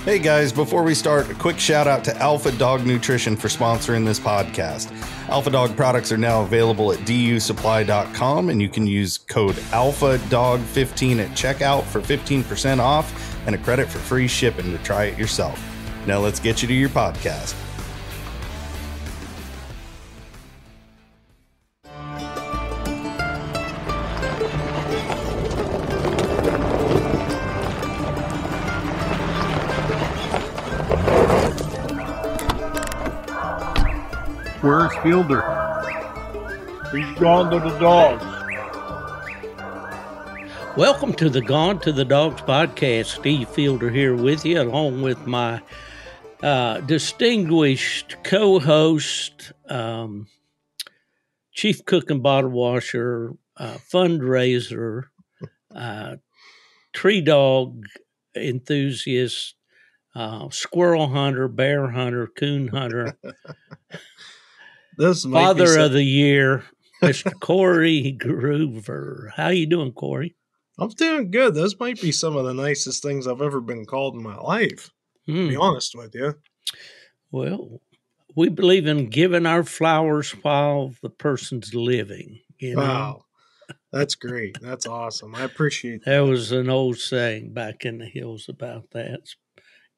Hey guys, before we start, a quick shout out to Alpha Dog Nutrition for sponsoring this podcast. Alpha Dog products are now available at dusupply.com, and you can use code ALPHADOG15 at checkout for 15% off and a credit for free shipping to try it yourself. Now let's get you to your podcast. Where's Fielder? He's gone to the dogs. Welcome to the Gone to the Dogs podcast. Steve Fielder here with you, along with my distinguished co-host, chief cook and bottle washer, fundraiser, tree dog enthusiast, squirrel hunter, bear hunter, coon hunter, father of the year, Mr. Corey Groover. How you doing, Corey? I'm doing good. Those might be some of the nicest things I've ever been called in my life, to be honest with you. Well, we believe in giving our flowers while the person's living, you know? Wow. That's great. That's awesome. I appreciate that. There was an old saying back in the hills about that.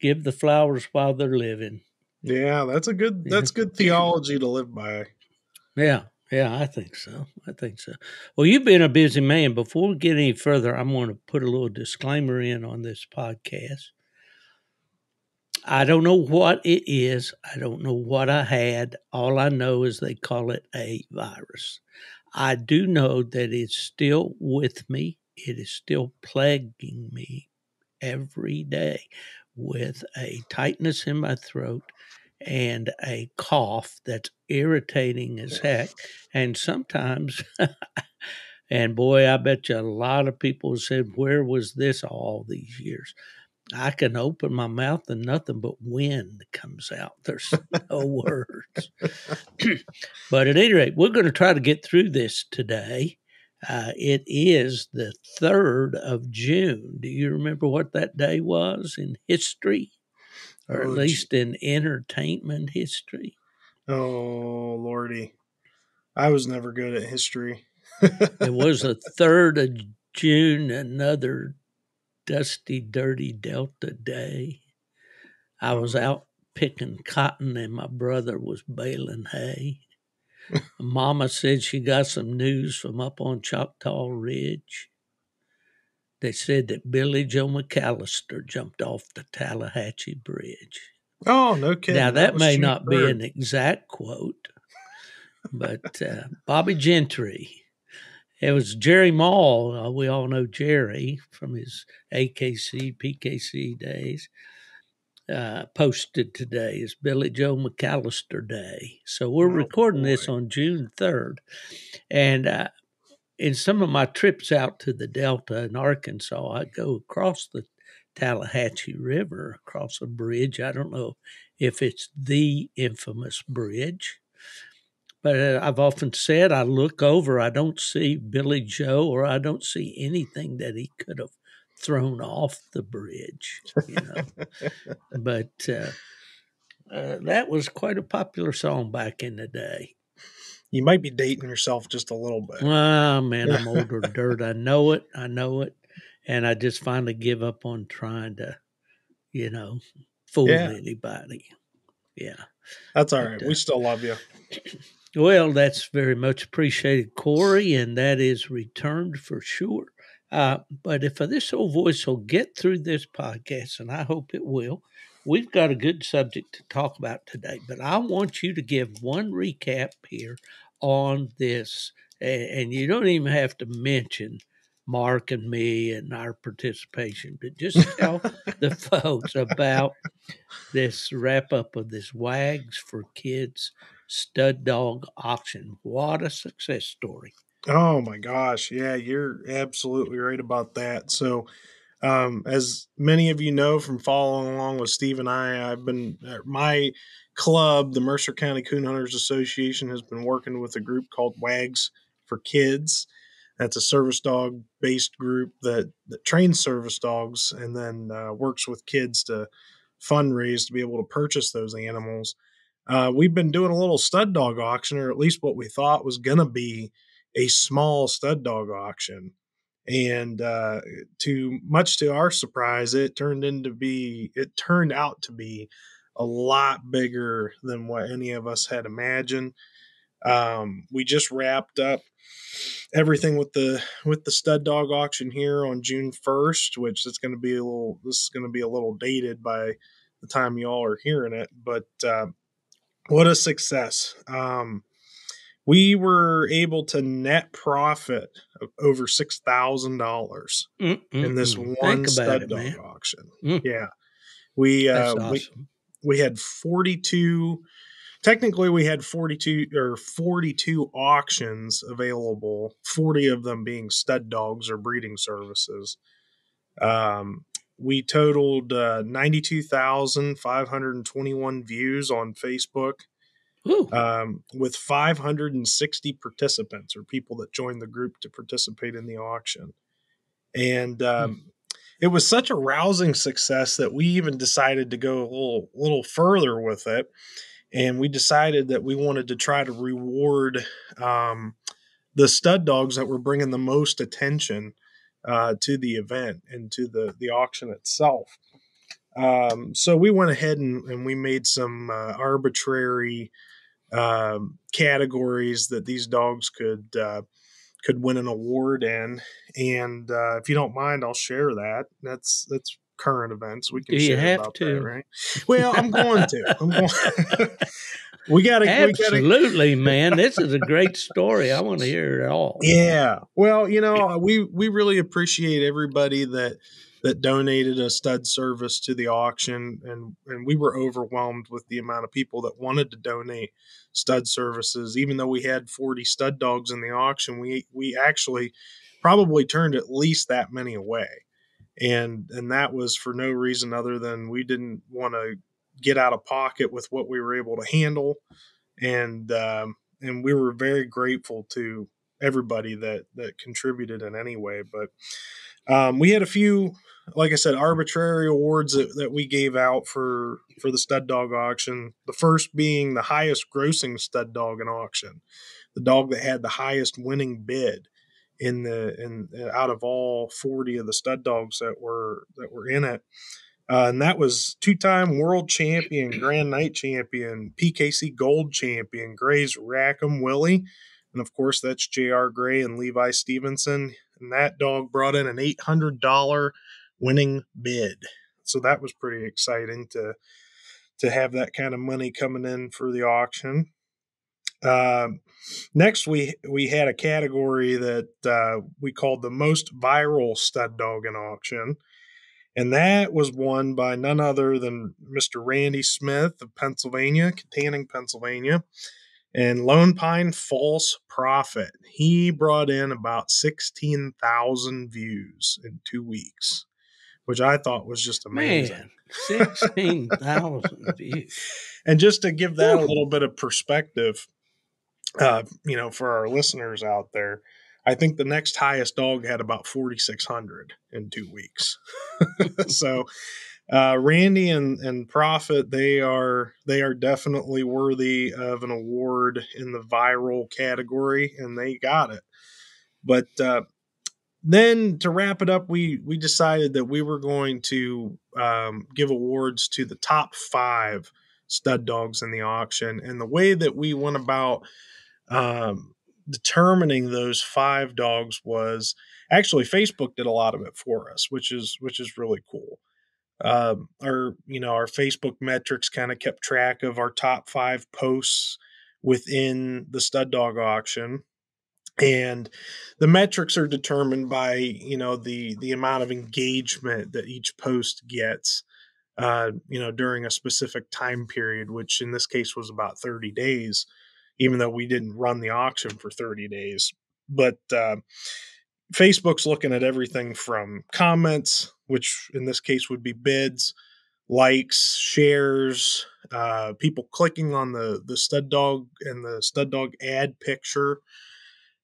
Give the flowers while they're living. Yeah, that's good theology to live by. Yeah, I think so. Well, you've been a busy man. Before we get any further, I'm going to put a little disclaimer in on this podcast. I don't know what it is. I don't know what I had. All I know is they call it a virus. I do know that it's still with me. It is still plaguing me every day with a tightness in my throat and a cough that's irritating as heck. And sometimes, and boy, I bet you a lot of people said, where was this all these years? I can open my mouth and nothing but wind comes out. There's no words. But at any rate, we're going to try to get through this today. It is the 3rd of June. Do you remember what that day was in history? Or at least in entertainment history? Oh, Lordy. I was never good at history. It was the 3rd of June, another dusty, dirty Delta day. I was out picking cotton and my brother was baling hay. Mama said she got some news from up on Choctaw Ridge. They said that Billy Joe McAllister jumped off the Tallahatchie Bridge. Oh, no kidding. Now, that may not be an exact quote, but Bobby Gentry. It was Jerry Mall. We all know Jerry from his AKC, PKC days. Posted today is Billy Joe McAllister Day. So we're recording this on June 3rd. And in some of my trips out to the Delta in Arkansas, I go across the Tallahatchie River, across a bridge. I don't know if it's the infamous bridge, but I've often said I look over, I don't see Billy Joe, or I don't see anything that he could have thrown off the bridge, you know. But that was quite a popular song back in the day. You might be dating yourself just a little bit. Well, man, I'm older than dirt. I know it. And I just finally give up on trying to, you know, fool anybody. Yeah. That's all right. We still love you. Well, that's very much appreciated, Corey, and that is returned for sure. But if this old voice will get through this podcast, and I hope it will, we've got a good subject to talk about today. But I want you to give one recap here on this, and you don't even have to mention Mark and me and our participation, but just tell the folks about this wrap-up of this Wags for Kids stud dog auction. What a success story. Oh my gosh. Yeah, you're absolutely right about that. So, as many of you know from following along with Steve and I've been at my club, the Mercer County Coon Hunters Association, has been working with a group called Wags for Kids. That's a service dog based group that trains service dogs and then works with kids to fundraise to be able to purchase those animals. We've been doing a little stud dog auction, or at least what we thought was going to be a small stud dog auction. And to our surprise, it turned out to be a lot bigger than what any of us had imagined. We just wrapped up everything with the stud dog auction here on June 1st, which is going to be a little dated by the time y'all are hearing it, but what a success. We were able to net profit of over $6,000 in this one stud dog auction. Yeah. That's awesome. We had 42. Technically, we had 42 auctions available, 40 of them being stud dogs or breeding services. We totaled 92,521 views on Facebook, with 560 participants or people that joined the group to participate in the auction. And it was such a rousing success that we even decided to go a little further with it. And we decided that we wanted to try to reward the stud dogs that were bringing the most attention to the event and to the auction itself. So we went ahead and we made some arbitrary categories that these dogs could win an award in. And if you don't mind, I'll share that. That's current events. We can share about that, right? Well, I'm going to. We got to. Absolutely, man. This is a great story. I want to hear it all. Yeah. Well, we really appreciate everybody that donated a stud service to the auction, and we were overwhelmed with the amount of people that wanted to donate stud services. Even though we had 40 stud dogs in the auction, we actually probably turned at least that many away. And that was for no reason other than we didn't want to get out of pocket with what we were able to handle. And we were very grateful to everybody that contributed in any way. But we had a few, like I said, arbitrary awards that we gave out for the stud dog auction. The first being the highest grossing stud dog in auction, the dog that had the highest winning bid out of all 40 of the stud dogs that were in it. And that was two-time world champion, Grand Night champion, PKC Gold champion, Gray's Rackham Willie. And of course, that's J.R. Gray and Levi Stevenson. And that dog brought in an $800 winning bid. So that was pretty exciting to have that kind of money coming in for the auction. Next, we had a category that we called the most viral stud dog in auction. And that was won by none other than Mr. Randy Smith of Pennsylvania, Cantaning, Pennsylvania, and Lone Pine False Prophet. He brought in about 16,000 views in 2 weeks, which I thought was just amazing. Man, 16,000 views. And just to give that a little bit of perspective, for our listeners out there, I think the next highest dog had about 4,600 in 2 weeks. So Randy and Prophet, they are definitely worthy of an award in the viral category, and they got it. But then to wrap it up, we decided that we were going to give awards to the top 5 stud dogs in the auction. And the way that we went about determining those 5 dogs was actually Facebook did a lot of it for us, which is really cool. Our Facebook metrics kind of kept track of our top 5 posts within the stud dog auction. And the metrics are determined by, the amount of engagement that each post gets, during a specific time period, which in this case was about 30 days, even though we didn't run the auction for 30 days. But Facebook's looking at everything from comments, which in this case would be bids, likes, shares, people clicking on the stud dog and the stud dog ad picture,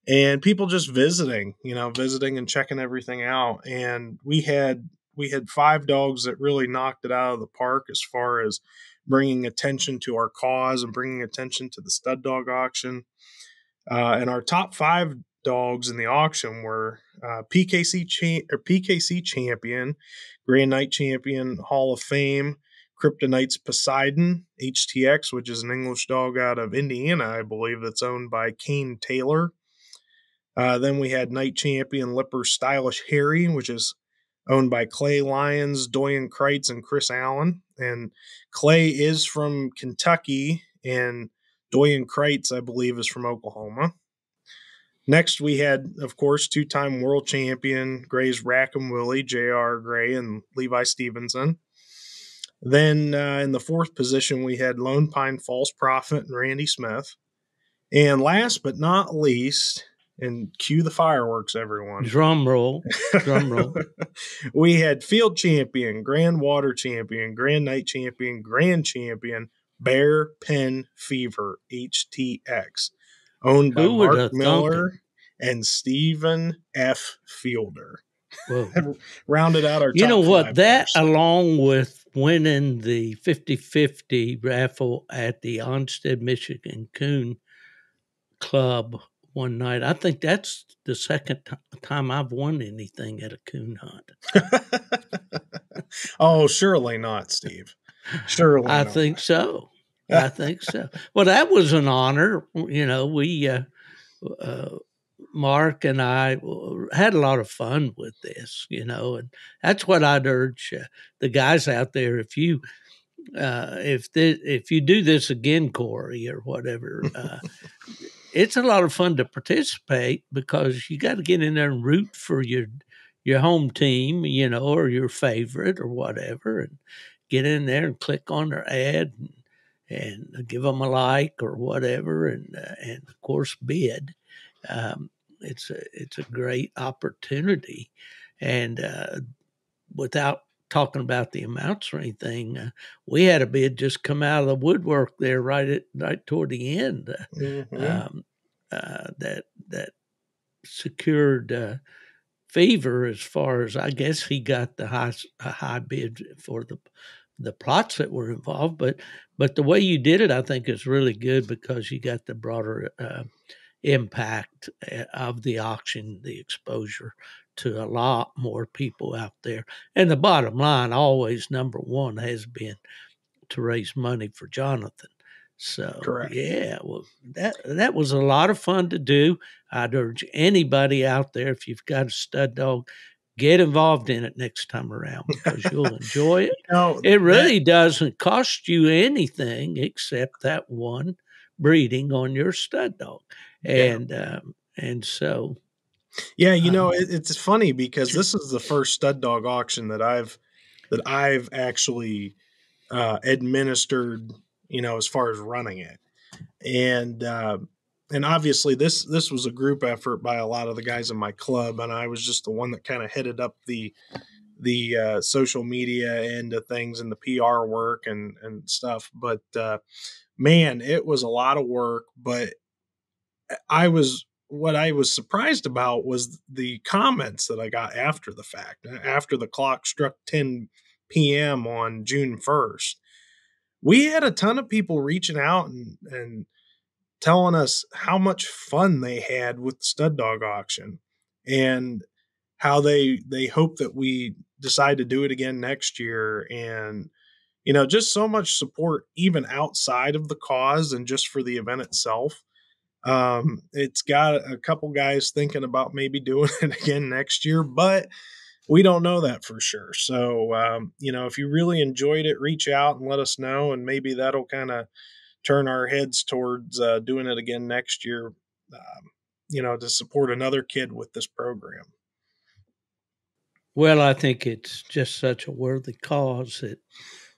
and people just visiting and checking everything out. And we had we had 5 dogs that really knocked it out of the park as far as bringing attention to our cause and bringing attention to the stud dog auction. And our top 5 dogs in the auction were PKC champion, Grand Night champion, Hall of Fame, Kryptonite's Poseidon, HTX, which is an English dog out of Indiana, I believe, that's owned by Kane Taylor. Then we had Night Champion Lipper Stylish Harry, which is owned by Clay Lyons, Doyen Kreitz, and Chris Allen. And Clay is from Kentucky, and Doyen Kreitz, I believe, is from Oklahoma. Next, we had, of course, 2-time world champion Gray's Rackham Willie, J.R. Gray, and Levi Stevenson. Then in the 4th position, we had Lone Pine False Prophet and Randy Smith. And last but not least, and cue the fireworks, everyone. Drum roll. Drum roll. We had field champion, grand water champion, grand night champion, grand champion, Bear Pen Fever, HTX, owned by Mark Miller and Stephen F. Fielder. Rounded out our top You know what? 5 that, players. Along with winning the 50-50 raffle at the Onstead, Michigan Coon Club one night, I think that's the second time I've won anything at a coon hunt. Oh, surely not, Steve. Surely I not. think so. I think so. Well, that was an honor. You know, we, Mark and I had a lot of fun with this, you know, and that's what I'd urge the guys out there. If you do this again, Corey, or whatever, it's a lot of fun to participate because you got to get in there and root for your home team, you know, or your favorite or whatever, and get in there and click on their ad and give them a like or whatever, and of course bid. It's a great opportunity, and without talking about the amounts or anything, we had a bid just come out of the woodwork there right toward the end that secured Fever, as far as I guess he got the high bid for the plots that were involved, but the way you did it, I think, is really good because you got the broader impact of the auction, the exposure to a lot more people out there. And the bottom line, always number one, has been to raise money for Jonathan. So, Correct. Yeah, well, that was a lot of fun to do. I'd urge anybody out there, if you've got a stud dog, get involved in it next time around because you'll enjoy it. It really doesn't cost you anything except that one breeding on your stud dog. And so, yeah, you know, it's funny because this is the first stud dog auction that I've actually administered, you know, as far as running it. And obviously this was a group effort by a lot of the guys in my club, and I was just the one that kind of headed up the social media end of things and the PR work and stuff. But man, it was a lot of work. But what I was surprised about was the comments that I got after the fact, after the clock struck 10 p.m. on June 1st. We had a ton of people reaching out and telling us how much fun they had with the stud dog auction and how they hope that we decide to do it again next year. And, you know, just so much support, even outside of the cause and just for the event itself. It's got a couple guys thinking about maybe doing it again next year, but we don't know that for sure. So, you know, if you really enjoyed it, reach out and let us know, and maybe that'll kind of turn our heads towards doing it again next year, you know, to support another kid with this program. Well, I think it's just such a worthy cause that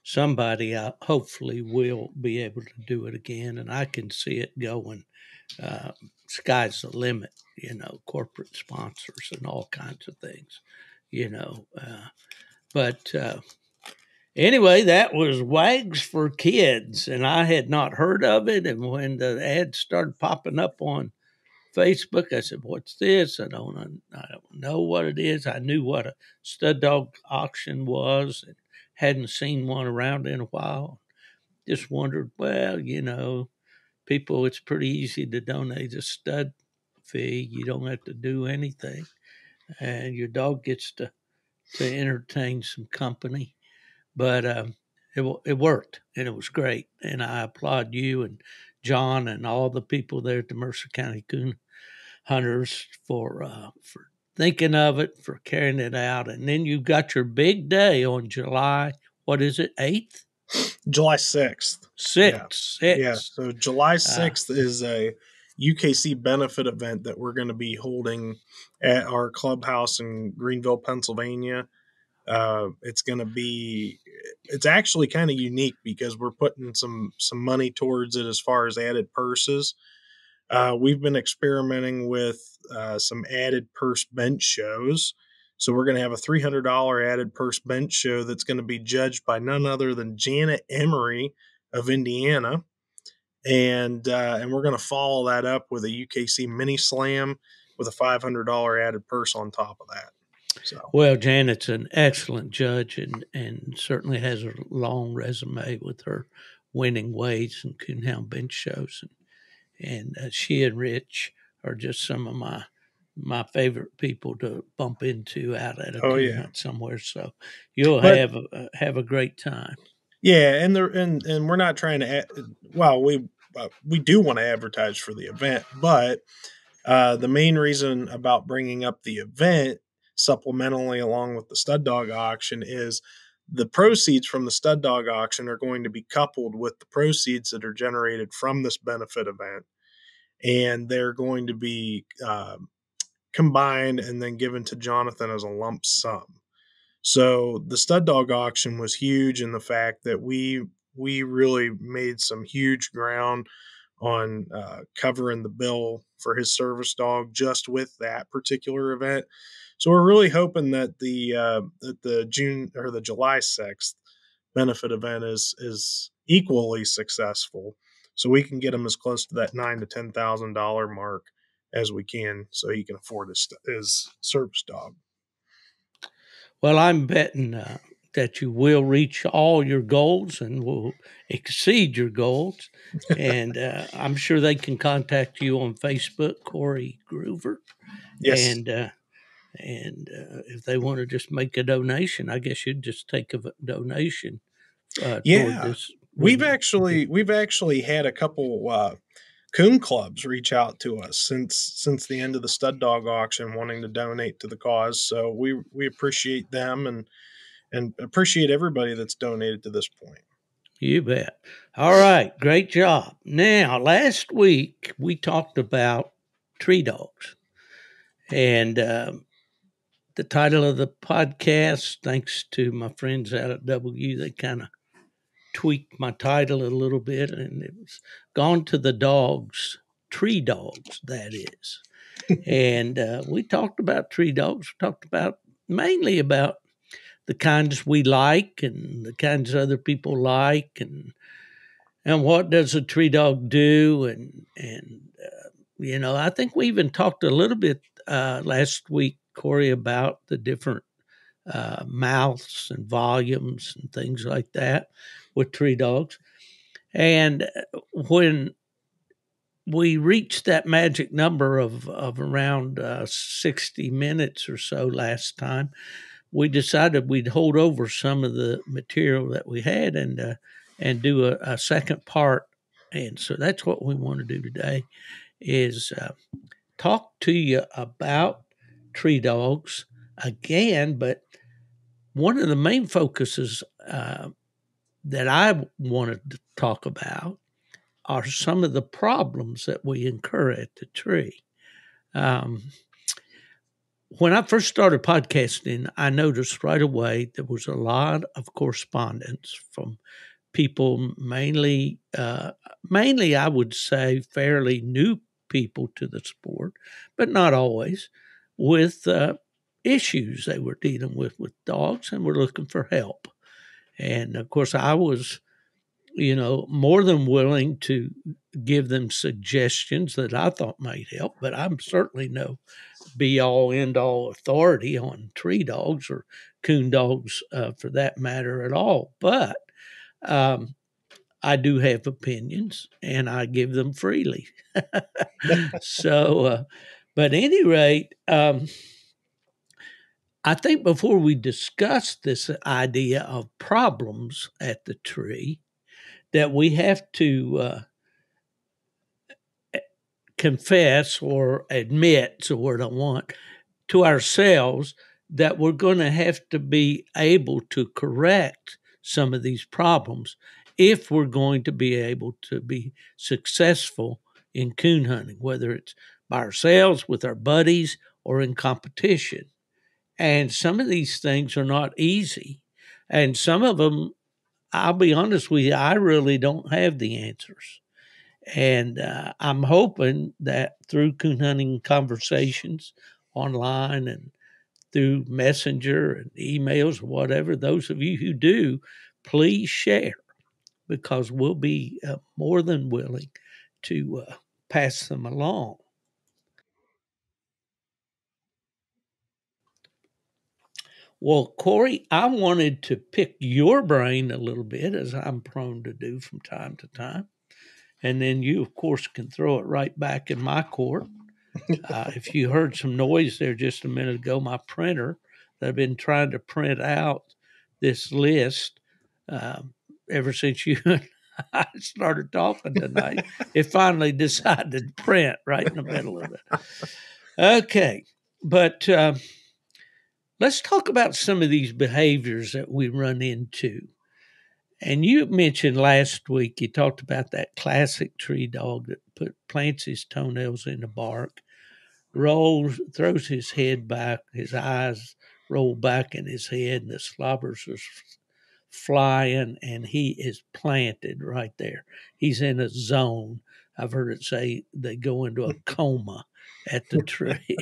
somebody hopefully will be able to do it again, and I can see it going. Sky's the limit, you know, corporate sponsors and all kinds of things, you know. But anyway, that was Wags for Kids, and I had not heard of it. And when the ads started popping up on Facebook. I said, "What's this? I don't know what it is." I knew what a stud dog auction was and hadn't seen one around in a while. Just wondered, well, people, it's pretty easy to donate a stud fee. You don't have to do anything, and your dog gets to entertain some company. But it worked, and it was great. And I applaud you and John and all the people there at the Mercer County Coon Hunters for thinking of it, for carrying it out. And then you got your big day on July, what is it, 8th? July 6th. 6th. Yeah. So July 6th is a UKC benefit event that we're going to be holding at our clubhouse in Greenville, Pennsylvania. It's actually kind of unique because we're putting some money towards it as far as added purses. We've been experimenting with some added purse bench shows. So we're going to have a $300 added purse bench show that's going to be judged by none other than Janet Emery of Indiana. And we're going to follow that up with a UKC mini slam with a $500 added purse on top of that. So, well, Janet's an excellent judge and certainly has a long resume with her winning weights and coonhound bench shows. And she and Rich are just some of my favorite people to bump into out at a coon hunt somewhere. So you'll have a great time. Yeah, and we're not trying to. We do want to advertise for the event, but the main reason about bringing up the event supplementally along with the stud dog auction is the proceeds from the stud dog auction are going to be coupled with the proceeds that are generated from this benefit event, and they're going to be combined and then given to Jonathan as a lump sum. So the stud dog auction was huge in the fact that we really made some huge ground on covering the bill for his service dog just with that particular event. So we're really hoping that the June or the July 6th benefit event is equally successful, so we can get him as close to that $9,000 to $10,000 mark as we can, so he can afford his service dog. Well, I'm betting that you will reach all your goals and will exceed your goals. And I'm sure they can contact you on Facebook, Corey Groover. Yes. And if they want to just make a donation, I guess you'd just take a donation. Toward this. We've actually had a couple coon clubs reach out to us since the end of the stud dog auction, wanting to donate to the cause. So we appreciate them and appreciate everybody that's donated to this point. You bet. All right, great job. Now, last week we talked about tree dogs, and the title of the podcast, thanks to my friends out at W, they kind of tweaked my title a little bit, and it was Gone to the Dogs, Tree Dogs, that is. And we talked about tree dogs. We talked about mainly about the kinds we like and the kinds other people like, and what does a tree dog do, and I think we even talked a little bit last week, Corey, about the different mouths and volumes and things like that with tree dogs. And when we reached that magic number of around 60 minutes or so last time, we decided we'd hold over some of the material that we had and do a second part. And so that's what we want to do today is talk to you about tree dogs again, but one of the main focuses that I wanted to talk about are some of the problems that we incur at the tree. When I first started podcasting, I noticed right away there was a lot of correspondence from people, mainly I would say fairly new people to the sport, but not always, with issues they were dealing with dogs and were looking for help. And of course, I was more than willing to give them suggestions that I thought might help, but I'm certainly no be all end all authority on tree dogs or coon dogs for that matter at all. But I do have opinions and I give them freely. So, but at any rate, I think before we discuss this idea of problems at the tree, that we have to confess or admit, it's a word I want, to ourselves that we're going to have to be able to correct some of these problems if we're going to be able to be successful in coon hunting, whether it's by ourselves, with our buddies, or in competition. And some of these things are not easy. And some of them, I'll be honest with you, I really don't have the answers. And I'm hoping that through coon hunting conversations online and through messenger and emails or whatever, those of you who do, please share, because we'll be more than willing to pass them along. Well, Corey, I wanted to pick your brain a little bit, as I'm prone to do from time to time. And then you, of course, can throw it right back in my court. If you heard some noise there just a minute ago, my printer that I've been trying to print out this list ever since you and I started talking tonight, it finally decided to print right in the middle of it. Okay, but let's talk about some of these behaviors that we run into. And you mentioned last week, you talked about that classic tree dog that plants his toenails in the bark, throws his head back, his eyes roll back in his head, and the slobbers are flying, and he is planted right there. He's in a zone. I've heard it say they go into a coma at the tree.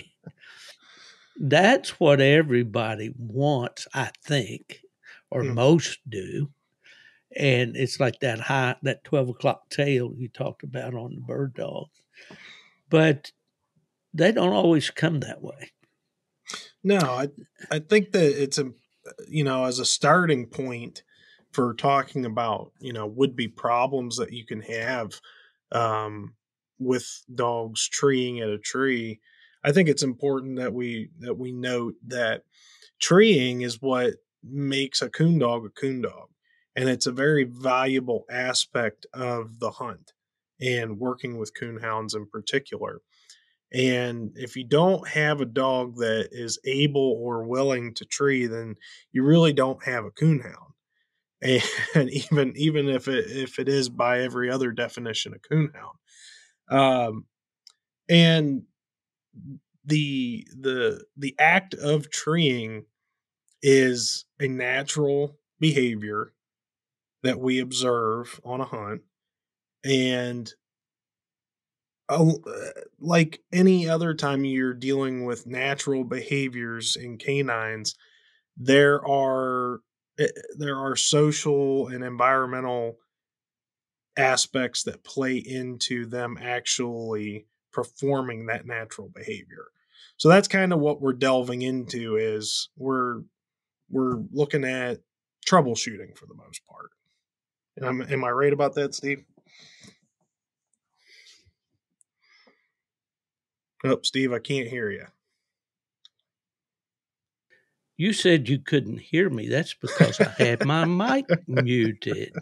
That's what everybody wants, I think, or most do. And it's like that 12 o'clock tail you talked about on the bird dog. But they don't always come that way. No, I think that it's as a starting point for talking about, would-be problems that you can have with dogs treeing at a tree. I think it's important that we note that treeing is what makes a coon dog a coon dog. And it's a very valuable aspect of the hunt and working with coonhounds in particular. And if you don't have a dog that is able or willing to tree, then you really don't have a coonhound. And even if it is by every other definition a coonhound, and the act of treeing is a natural behavior that we observe on a hunt, and like any other time you're dealing with natural behaviors in canines, there are social and environmental aspects that play into them actually performing that natural behavior. So that's kind of what we're delving into, is we're looking at troubleshooting for the most part. Am I right about that, Steve? Oh, Steve, I can't hear you. You said you couldn't hear me. That's because I had my mic muted.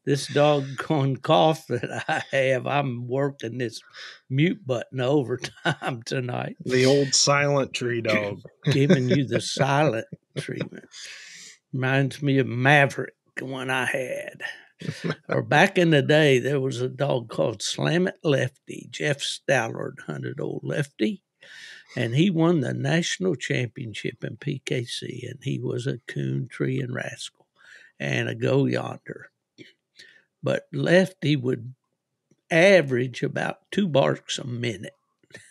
This doggone cough that I have, I'm working this mute button overtime tonight. The old silent tree dog. Giving you the silent treatment. Reminds me of Maverick, the one I had. Or back in the day, there was a dog called Slam It Lefty. Jeff Stallard hunted old Lefty, and he won the national championship in PKC, and he was a coon, tree, and rascal, and a go yonder. But Lefty would average about 2 barks a minute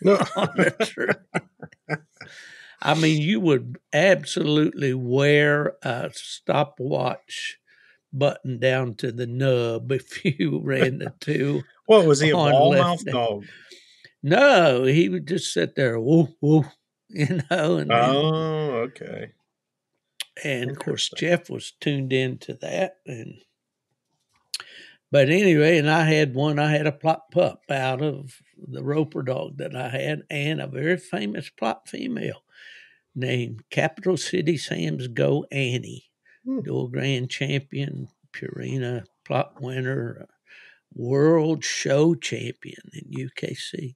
on the tree. I mean, you would absolutely wear a stopwatch button down to the nub if you ran the two What was he, a on ball left. mouth dog? No, he would just sit there, woof, woof, and then, Oh, okay. and of course, Interesting. Jeff was tuned into that. But anyway, and I had a plot pup out of the Roper dog that I had, and a very famous plot female named Capital City Sam's Go Annie, Hmm. dual grand champion, Purina plot winner, world show champion in UKC.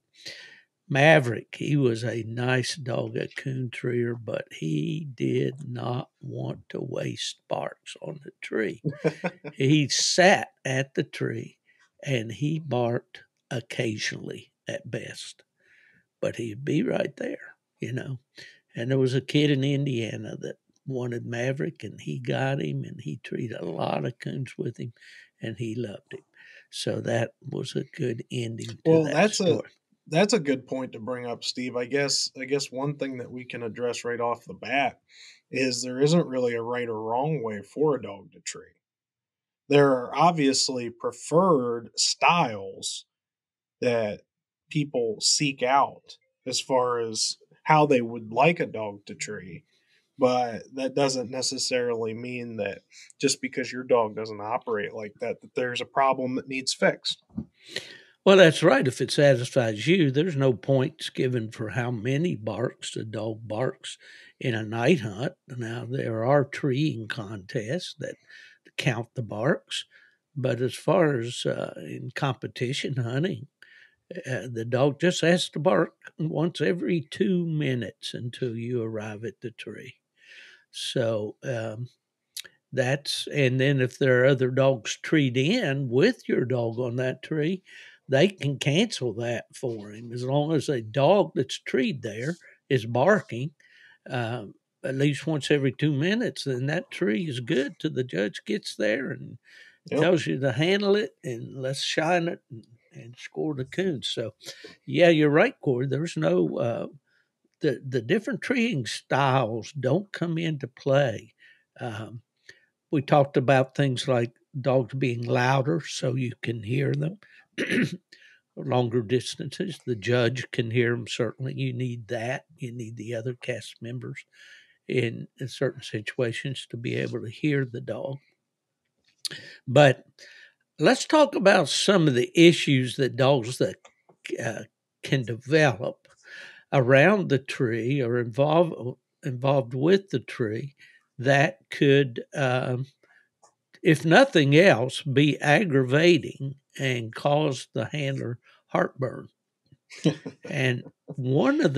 Maverick, he was a nice dog, a coon treer, but he did not want to waste sparks on the tree. He sat at the tree and he barked occasionally at best, but he'd be right there, you know. And there was a kid in Indiana that wanted Maverick, and he got him, and he treated a lot of coons with him, and he loved him. So that was a good ending to Well, that story. that's a good point to bring up, Steve. I guess one thing that we can address right off the bat is there isn't really a right or wrong way for a dog to tree. There are obviously preferred styles that people seek out as far as how they would like a dog to tree. But that doesn't necessarily mean that just because your dog doesn't operate like that, that there's a problem that needs fixed. Well, that's right. If it satisfies you, there's no points given for how many barks a dog barks in a night hunt. Now, there are treeing contests that count the barks, but as far as in competition hunting, the dog just has to bark once every 2 minutes until you arrive at the tree. So and then if there are other dogs treed in with your dog on that tree, they can cancel that for him as long as a dog that's treed there is barking at least once every 2 minutes. Then that tree is good till the judge gets there and Yep. tells you to handle it and let's shine it and score the coon. So, yeah, you're right, Corey. There's no the different treeing styles don't come into play. Um, we talked about things like dogs being louder so you can hear them. Longer distances, the judge can hear them. Certainly, you need that. You need the other cast members in certain situations to be able to hear the dog. But let's talk about some of the issues that dogs that can develop around the tree or involved with the tree that could, if nothing else, be aggravating and cause the handler heartburn. And one of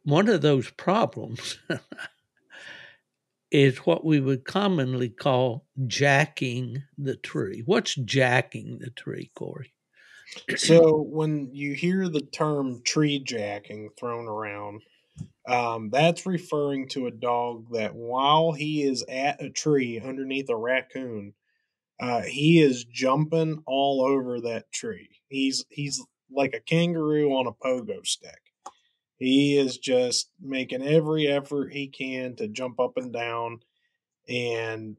one of those problems is what we would commonly call jacking the tree. What's jacking the tree, Corey? So when you hear the term tree jacking thrown around, that's referring to a dog that while he is at a tree underneath a raccoon, he is jumping all over that tree. He's like a kangaroo on a pogo stick. He is just making every effort he can to jump up and down and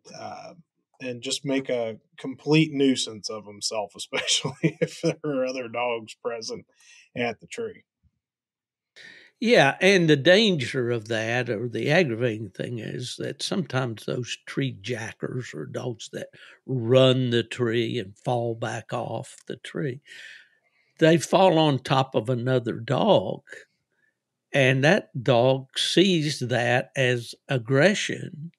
just make a complete nuisance of himself, especially if there are other dogs present at the tree. Yeah, and the danger of that, or the aggravating thing, is that sometimes those tree jackers are dogs that run the tree and fall back off the tree. They fall on top of another dog, and that dog sees that as aggression.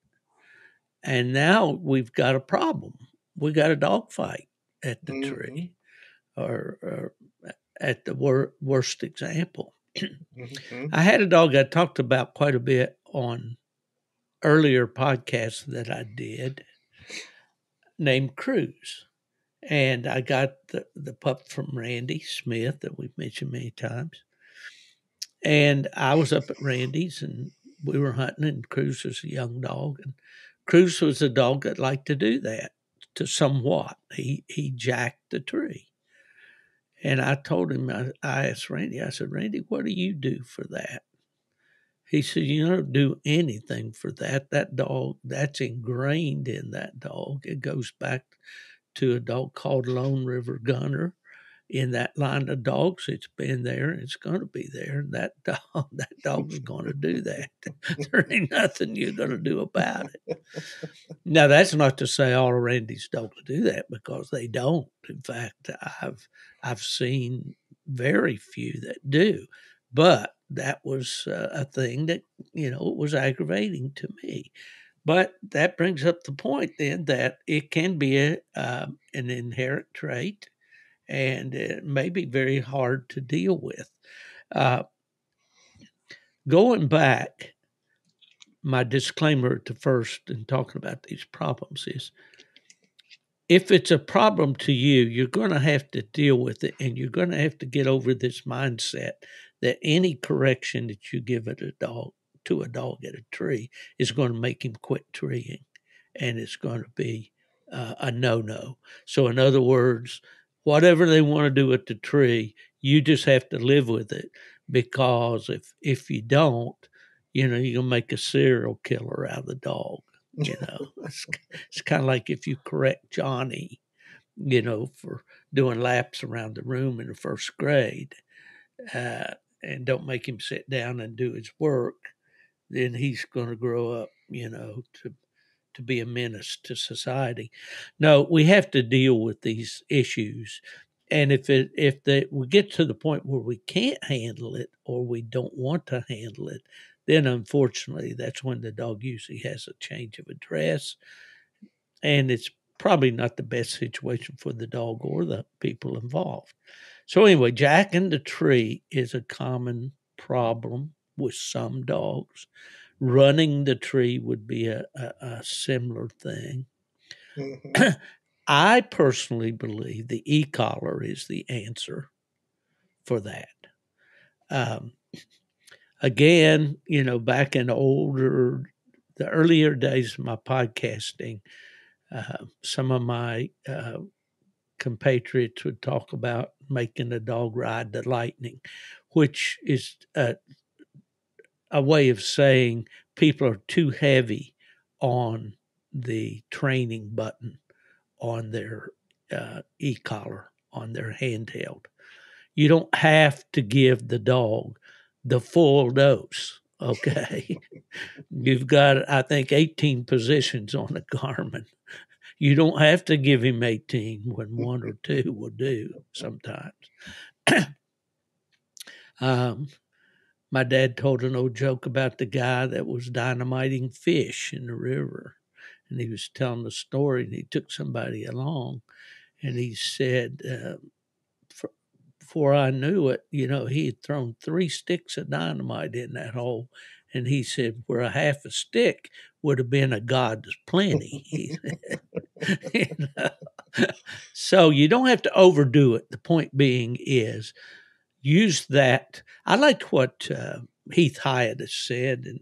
And now we've got a problem. We got a dog fight at the Mm-hmm. tree, or at the worst example. Mm-hmm. I had a dog I talked about quite a bit on earlier podcasts that I did named Cruz. And I got the pup from Randy Smith that we've mentioned many times. And I was up at Randy's and we were hunting, and Cruz was a young dog. And Cruz was a dog that liked to do that to somewhat. He jacked the tree. And I told him, I asked Randy, I said, Randy, what do you do for that? He said, you don't do anything for that. That dog, that's ingrained in that dog. It goes back to a dog called Lone River Gunner. In that line of dogs, it's been there and it's going to be there. And that dog's going to do that. There ain't nothing you're going to do about it. Now, that's not to say all of Randy's dogs do that, because they don't. In fact, I've seen very few that do. But that was a thing that, it was aggravating to me. But that brings up the point then that it can be an inherent trait, and it may be very hard to deal with. Uh, Going back, my disclaimer to first in talking about these problems is, if it's a problem to you, you're going to have to deal with it, and you're going to have to get over this mindset that any correction that you give at a dog at a tree is going to make him quit treeing, and it's going to be a no. So, in other words, whatever they want to do at the tree, you just have to live with it, because if you don't, you're going to make a serial killer out of the dog. It's kind of like if you correct Johnny, for doing laps around the room in the first grade, and don't make him sit down and do his work, then he's going to grow up, to be a menace to society. No, we have to deal with these issues. And if we get to the point where we can't handle it, or we don't want to handle it, then unfortunately that's when the dog usually has a change of address, and it's probably not the best situation for the dog or the people involved. So anyway, jacking the tree is a common problem with some dogs. Running the tree would be a similar thing. Mm-hmm. I personally believe the e-collar is the answer for that. Um, Again, back in the earlier days of my podcasting, some of my compatriots would talk about making a dog ride the lightning, which is a way of saying people are too heavy on the training button on their e-collar, on their handheld. You don't have to give the dog the full dose, okay? You've got, I think, 18 positions on a Garmin. You don't have to give him 18 when one or two will do sometimes. My dad told an old joke about the guy that was dynamiting fish in the river. And he was telling the story, and he took somebody along, and he said, before I knew it, he had thrown 3 sticks of dynamite in that hole. And he said, where a half a stick would have been a God's plenty. So you don't have to overdo it. The point being is, use that. I liked what Heath Hyatt has said, and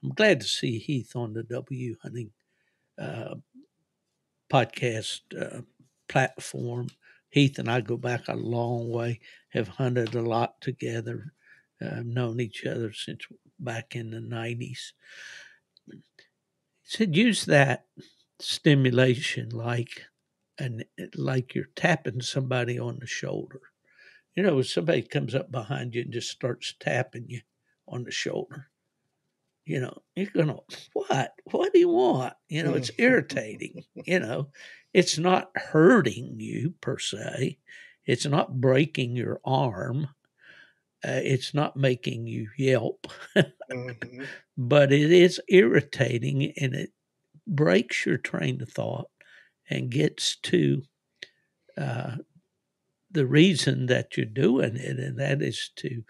I'm glad to see Heath on the W Hunting podcast platform. Heath and I go back a long way, have hunted a lot together, known each other since back in the 90s. He said, use that stimulation like you're tapping somebody on the shoulder. When somebody comes up behind you and just starts tapping you on the shoulder, you're going to, what do you want? It's irritating. It's not hurting you per se. It's not breaking your arm. It's not making you yelp, Mm-hmm. but it is irritating, and it breaks your train of thought and gets to the reason that you're doing it, and that is to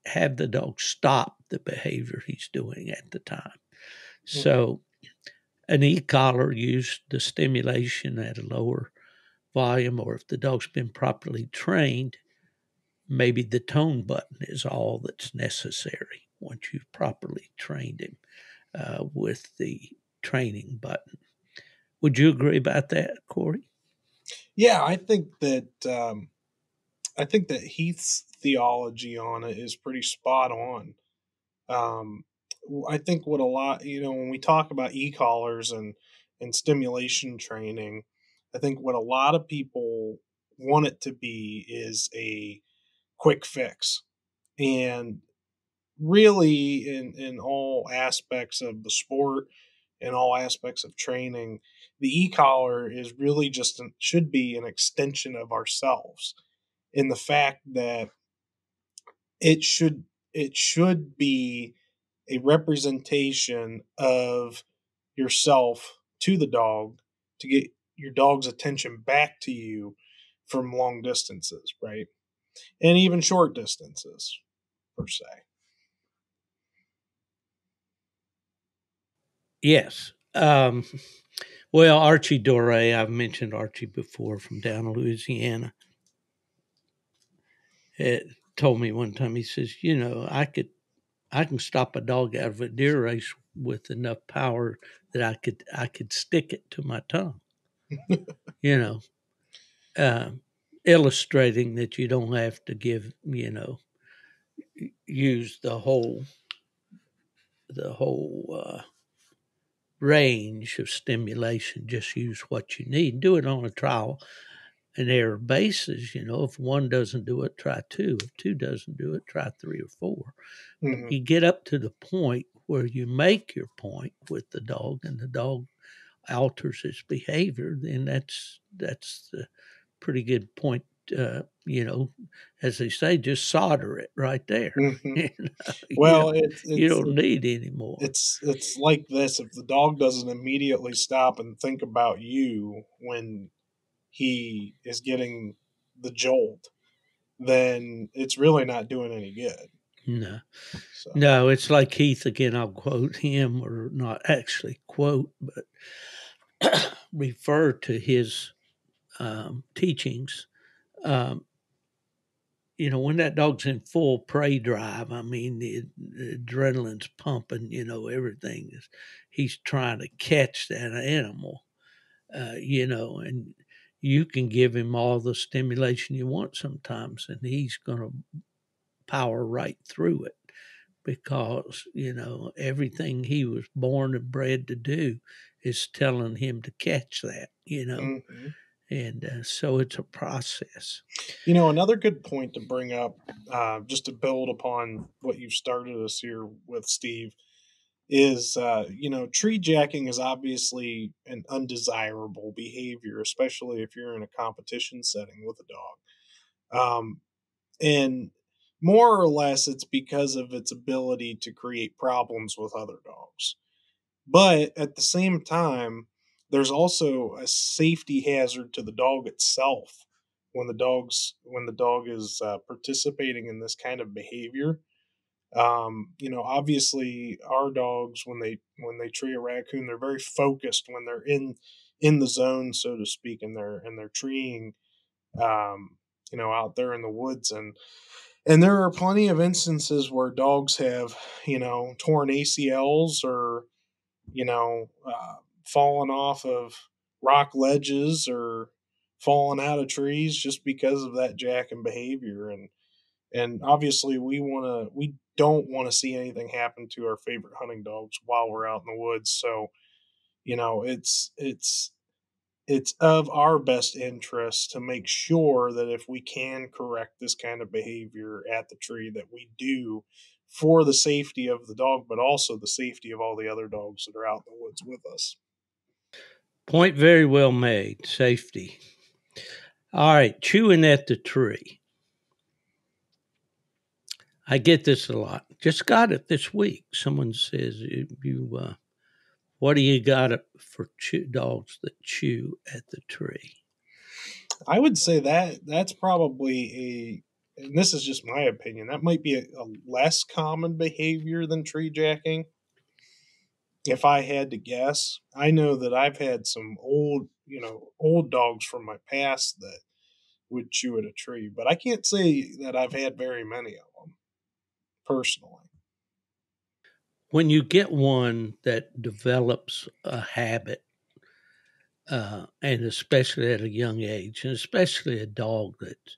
have the dog stop the behavior he's doing at the time. So an e-collar used the stimulation at a lower volume, or if the dog's been properly trained, maybe the tone button is all that's necessary once you've properly trained him with the training button. Would you agree about that, Corey? Yeah, I think that Heath's theology on it is pretty spot on. I think what a lot, when we talk about e-collars and stimulation training, I think what a lot of people want it to be is a quick fix. And really, in all aspects of the sport, in all aspects of training, the e-collar is really just should be an extension of ourselves, in the fact that it should it should be a representation of yourself to the dog to get your dog's attention back to you from long distances, right? And even short distances, per se. Yes. Well, Archie Doré, I've mentioned Archie before from down in Louisiana. It told me one time, he says, I can stop a dog out of a deer race with enough power that I could stick it to my tongue. you know, uh, Illustrating that you don't have to use the whole range of stimulation. Just use what you need. Do it on a trial and error basis. If one doesn't do it, try two. If two doesn't do it, try three or four. Mm-hmm. You get up to the point where you make your point with the dog, and the dog alters its behavior, then that's the pretty good point. As they say, just solder it right there. Mm-hmm. you, Well, you don't need any more. it's like this: if the dog doesn't immediately stop and think about you when he is getting the jolt, then it's really not doing any good. No, So. no, it's like Keith again. I'll quote him, or not actually quote, but refer to his teachings. Um, when that dog's in full prey drive, I mean, the adrenaline's pumping, everything is, he's trying to catch that animal, and you can give him all the stimulation you want sometimes, and he's going to power right through it because, everything he was born and bred to do is telling him to catch that. Mm-hmm. And so it's a process. Another good point to bring up, just to build upon what you've started us here with, Steve, is tree jacking is obviously an undesirable behavior, especially if you're in a competition setting with a dog. And more or less, it's because of its ability to create problems with other dogs. But at the same time, there's also a safety hazard to the dog itself when the dog is participating in this kind of behavior. Obviously, our dogs, when they tree a raccoon, they're very focused when they're in the zone, so to speak, and they're treeing, out there in the woods. And there are plenty of instances where dogs have, torn ACLs, or fallen off of rock ledges, or fallen out of trees just because of that jacking behavior. And obviously, we don't want to see anything happen to our favorite hunting dogs while we're out in the woods. So, it's of our best interest to make sure that if we can correct this kind of behavior at the tree, that we do, for the safety of the dog, but also the safety of all the other dogs that are out in the woods with us. Point very well made. Safety. All right, chewing at the tree. I get this a lot. Just got it this week. Someone says, what do you got for dogs that chew at the tree? I would say that's probably and this is just my opinion, that might be a less common behavior than tree jacking. If I had to guess, I know that I've had some old dogs from my past that would chew at a tree, but I can't say that I've had very many of them personally. When you get one that develops a habit, and especially at a young age, and especially a dog that's,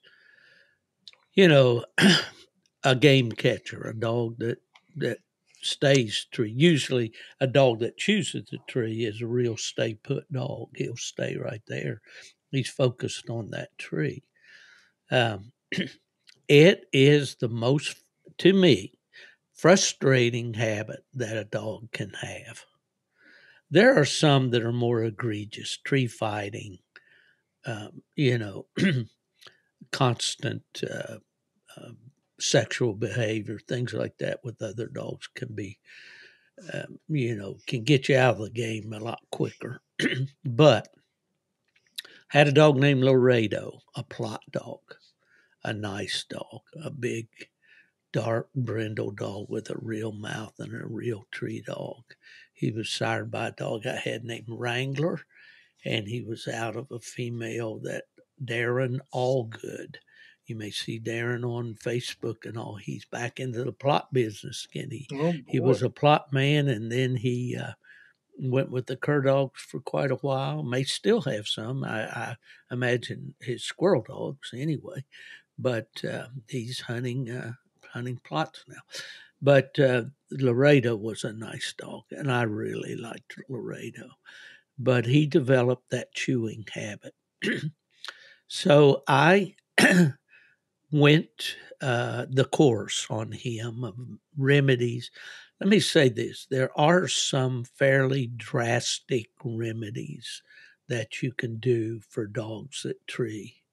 a game catcher, a dog that stays tree. Usually a dog that chooses the tree is a real stay put dog. He'll stay right there. He's focused on that tree. Um, it is the most, to me, frustrating habit that a dog can have. There are some that are more egregious, tree fighting, you know, constant sexual behavior, things like that with other dogs can be, you know, can get you out of the game a lot quicker. But had a dog named Laredo, a plot dog, a nice dog, a big, dark brindle dog with a real mouth and a real tree dog. He was sired by a dog I had named Wrangler, and he was out of a female that Darren Allgood. You may see Darren on Facebook and all. He's back into the plot business again. He was a plot man, and then he went with the cur dogs for quite a while. May still have some. I imagine his squirrel dogs anyway, but he's hunting plots now. But Laredo was a nice dog, and I really liked Laredo. But he developed that chewing habit. So I went the course on him of remedies. Let me say this. There are some fairly drastic remedies that you can do for dogs that tree,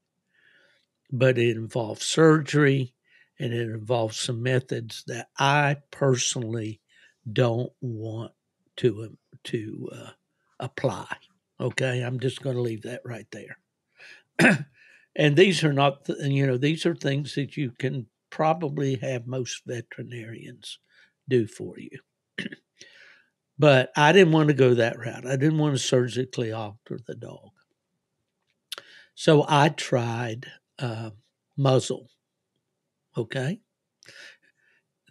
but it involves surgery and it involves some methods that I personally don't want to apply. Okay, I'm just going to leave that right there. And these are not, these are things that you can probably have most veterinarians do for you. But I didn't want to go that route. I didn't want to surgically alter the dog. So I tried muzzle. Okay.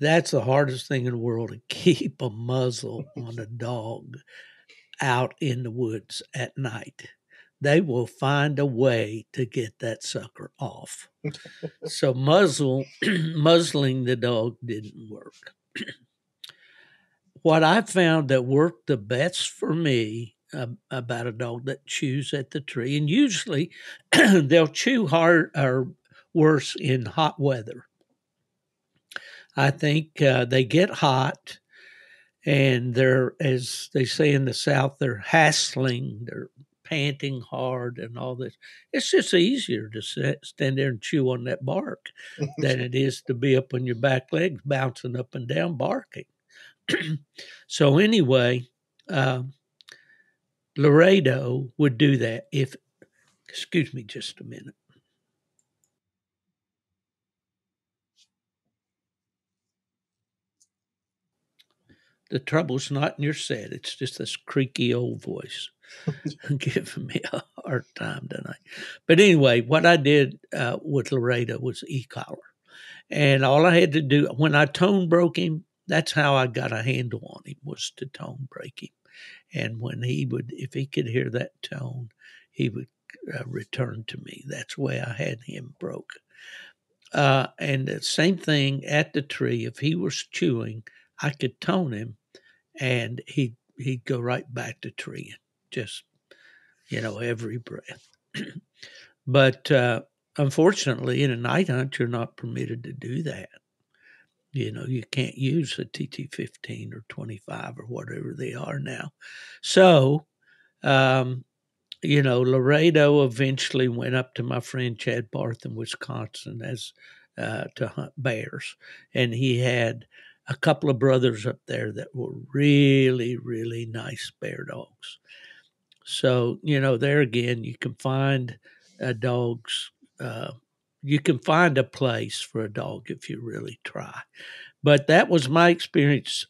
That's the hardest thing in the world, to keep a muzzle on a dog out in the woods at night. They will find a way to get that sucker off. So muzzling the dog didn't work. What I found that worked the best for me about a dog that chews at the tree, and usually they'll chew hard or worse in hot weather. I think they get hot and they're, as they say in the South, they're hassling, they're panting hard and all this. It's just easier to stand there and chew on that bark than it is to be up on your back legs, bouncing up and down, barking. So anyway, Laredo would do that if, excuse me just a minute. The trouble's not in your set. It's just this creaky old voice giving me a hard time tonight. But anyway, what I did with Laredo was e-collar. And all I had to do, when I tone broke him, that's how I got a handle on him, was to tone break him. And when he would, if he could hear that tone, he would return to me. That's the way I had him broke. And the same thing at the tree. If he was chewing, I could tone him, and he'd go right back to treeing, just, every breath. But unfortunately, in a night hunt, you're not permitted to do that. You can't use a TT-15 or 25 or whatever they are now. So, Laredo eventually went up to my friend Chad Barth in Wisconsin to hunt bears. And he had a couple of brothers up there that were really, really nice bear dogs. So, there again, you can find dogs. You can find a place for a dog if you really try. But that was my experience.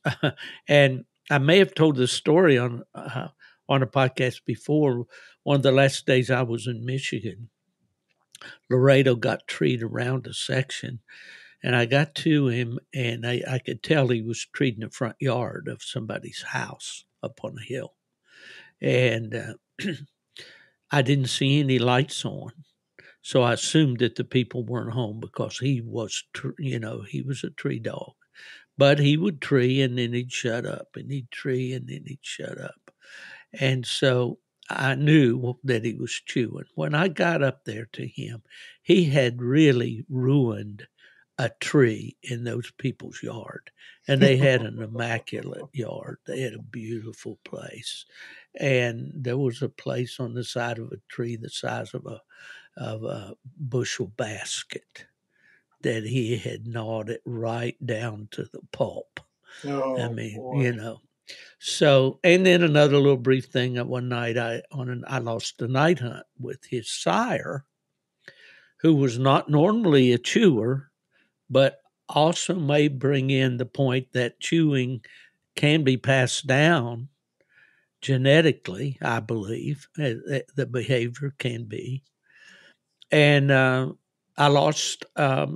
And I may have told this story on a podcast before. One of the last days I was in Michigan, Laredo got treed around a section, and I got to him, and I could tell he was treating the front yard of somebody's house up on a hill. And I didn't see any lights on. So I assumed that the people weren't home because he was, he was a tree dog. But he would tree and then he'd shut up, and he'd tree and then he'd shut up. And so I knew that he was chewing. When I got up there to him, he had really ruined a tree in those people's yard. And they had an immaculate yard. They had a beautiful place. And there was a place on the side of a tree the size of a bushel basket that he had gnawed it right down to the pulp. I Oh mean, boy. So, and then another little brief thing. One night, I lost a night hunt with his sire, who was not normally a chewer, but also may bring in the point that chewing can be passed down genetically. I believe the behavior can be, and I lost a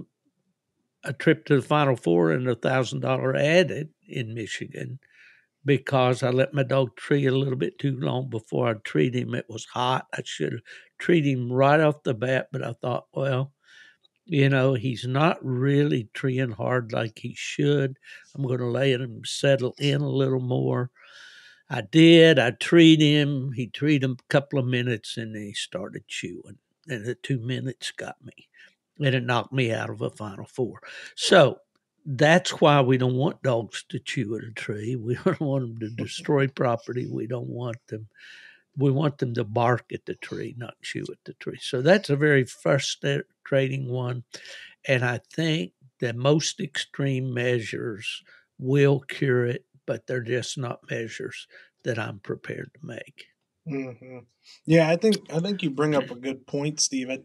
trip to the Final Four and $1,000 added in Michigan because I let my dog tree a little bit too long before I treat him. It was hot. I should have treated him right off the bat, but I thought, well, he's not really treeing hard like he should. I'm going to let him settle in a little more. I did. I treat him. He treated him a couple of minutes and then he started chewing. And the 2 minutes got me. And it knocked me out of a Final Four. So that's why we don't want dogs to chew at a tree. We don't want them to destroy property. We don't want them. We want them to bark at the tree, not chew at the tree. So that's a very frustrating one. And I think the most extreme measures will cure it, but they're just not measures that I'm prepared to make. Hmm. Yeah, I think you bring up a good point, Steve. I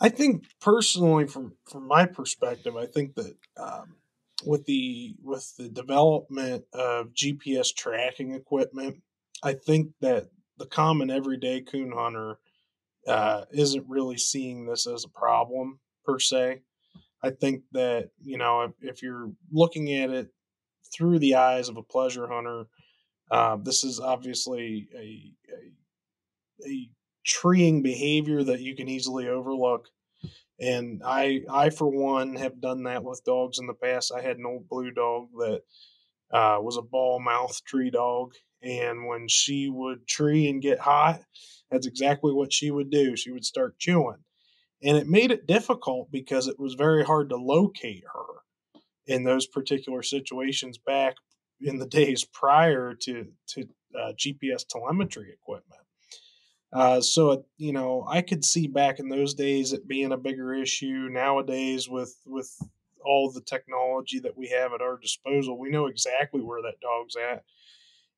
think personally, from my perspective, I think that with the development of GPS tracking equipment, I think that the common everyday coon hunter isn't really seeing this as a problem per se. I think that if you're looking at it through the eyes of a pleasure hunter, this is obviously a treeing behavior that you can easily overlook. And I for one have done that with dogs in the past. I had an old blue dog that was a ball mouth tree dog, and when she would tree and get hot, that's exactly what she would do. She would start chewing, and it made it difficult because it was very hard to locate her in those particular situations back in the days prior to GPS telemetry equipment. So I could see back in those days it being a bigger issue. Nowadays, with all the technology that we have at our disposal, we know exactly where that dog's at.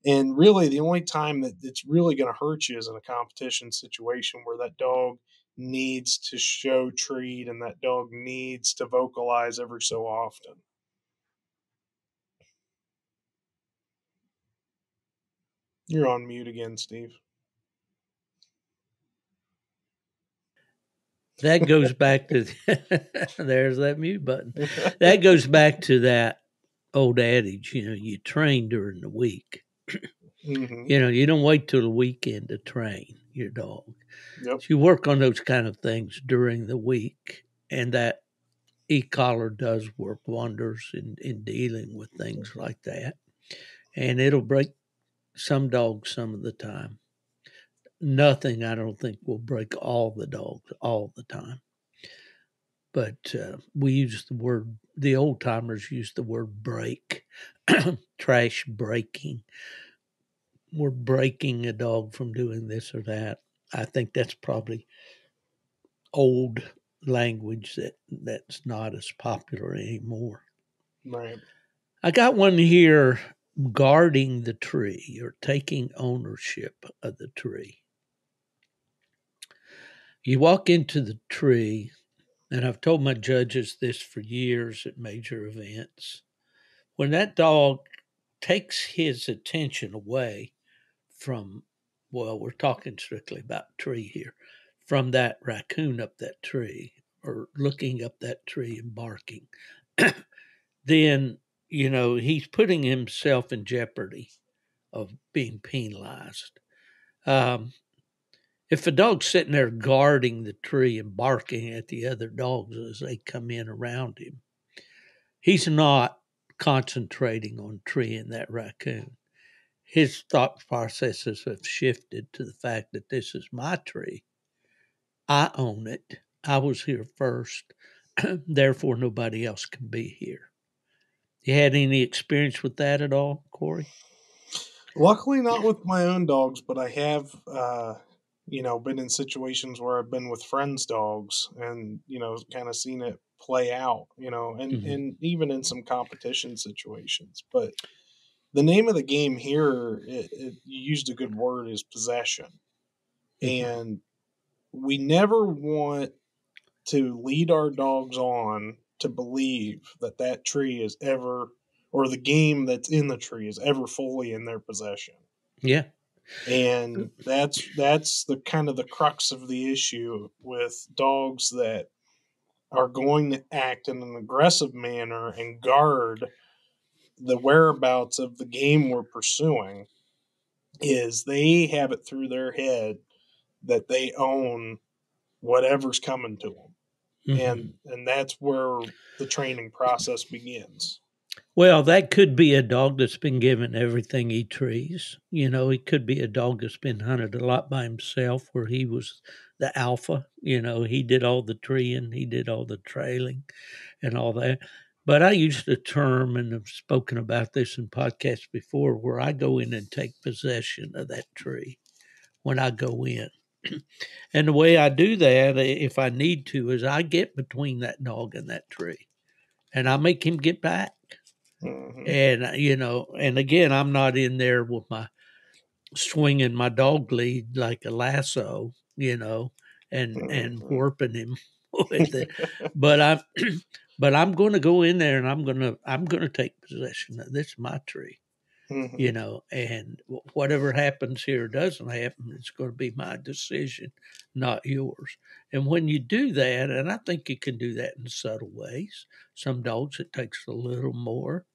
And really, the only time that it's really going to hurt you is in a competition situation where that dog needs to show treat and that dog needs to vocalize every so often. You're on mute again, Steve. That goes back to there's that mute button. That goes back to that old adage, you train during the week. Hmm. You don't wait till the weekend to train your dog. Yep. So you work on those kind of things during the week, and that e-collar does work wonders in dealing with things like that. And it'll break some dogs some of the time. Nothing, I don't think, will break all the dogs all the time. But we use the old timers use the word break, trash breaking. We're breaking a dog from doing this or that. I think that's probably old language that's not as popular anymore. Right. I got one here, guarding the tree or taking ownership of the tree. You walk into the tree, and I've told my judges this for years at major events. When that dog takes his attention away from, well, we're talking strictly about tree here, from that raccoon up that tree or looking up that tree and barking, then, he's putting himself in jeopardy of being penalized. Um, if a dog's sitting there guarding the tree and barking at the other dogs as they come in around him, He's not concentrating on treeing that raccoon. His thought processes have shifted to the fact that this is my tree. I own it. I was here first. Therefore, nobody else can be here. You had any experience with that at all, Corey? Luckily, not with my own dogs, but I have, been in situations where I've been with friends' dogs and, kind of seen it play out, and even in some competition situations. But the name of the game here, you used a good word, is possession. And we never want to lead our dogs on to believe that that tree is ever, or the game that's in the tree is ever fully in their possession. Yeah. And that's the kind of the crux of the issue with dogs that are going to act in an aggressive manner and guard the whereabouts of the game we're pursuing, is they have it through their head that they own whatever's coming to them. And that's where the training process begins. Well, that could be a dog that's been given everything he trees. It could be a dog that's been hunted a lot by himself where he was the alpha. He did all the treeing, he did all the trailing and all that. But I used a term, and I've spoken about this in podcasts before, where I go in and take possession of that tree when I go in. And the way I do that, if I need to, is I get between that dog and that tree and I make him get back. Mm-hmm. And, and again, I'm not in there with my swinging my dog lead like a lasso, and warping him with it. But I'm going to go in there and I'm going to take possession of this, my tree. And whatever happens here doesn't happen, it's going to be my decision, not yours. And when you do that, and I think you can do that in subtle ways, some dogs it takes a little more,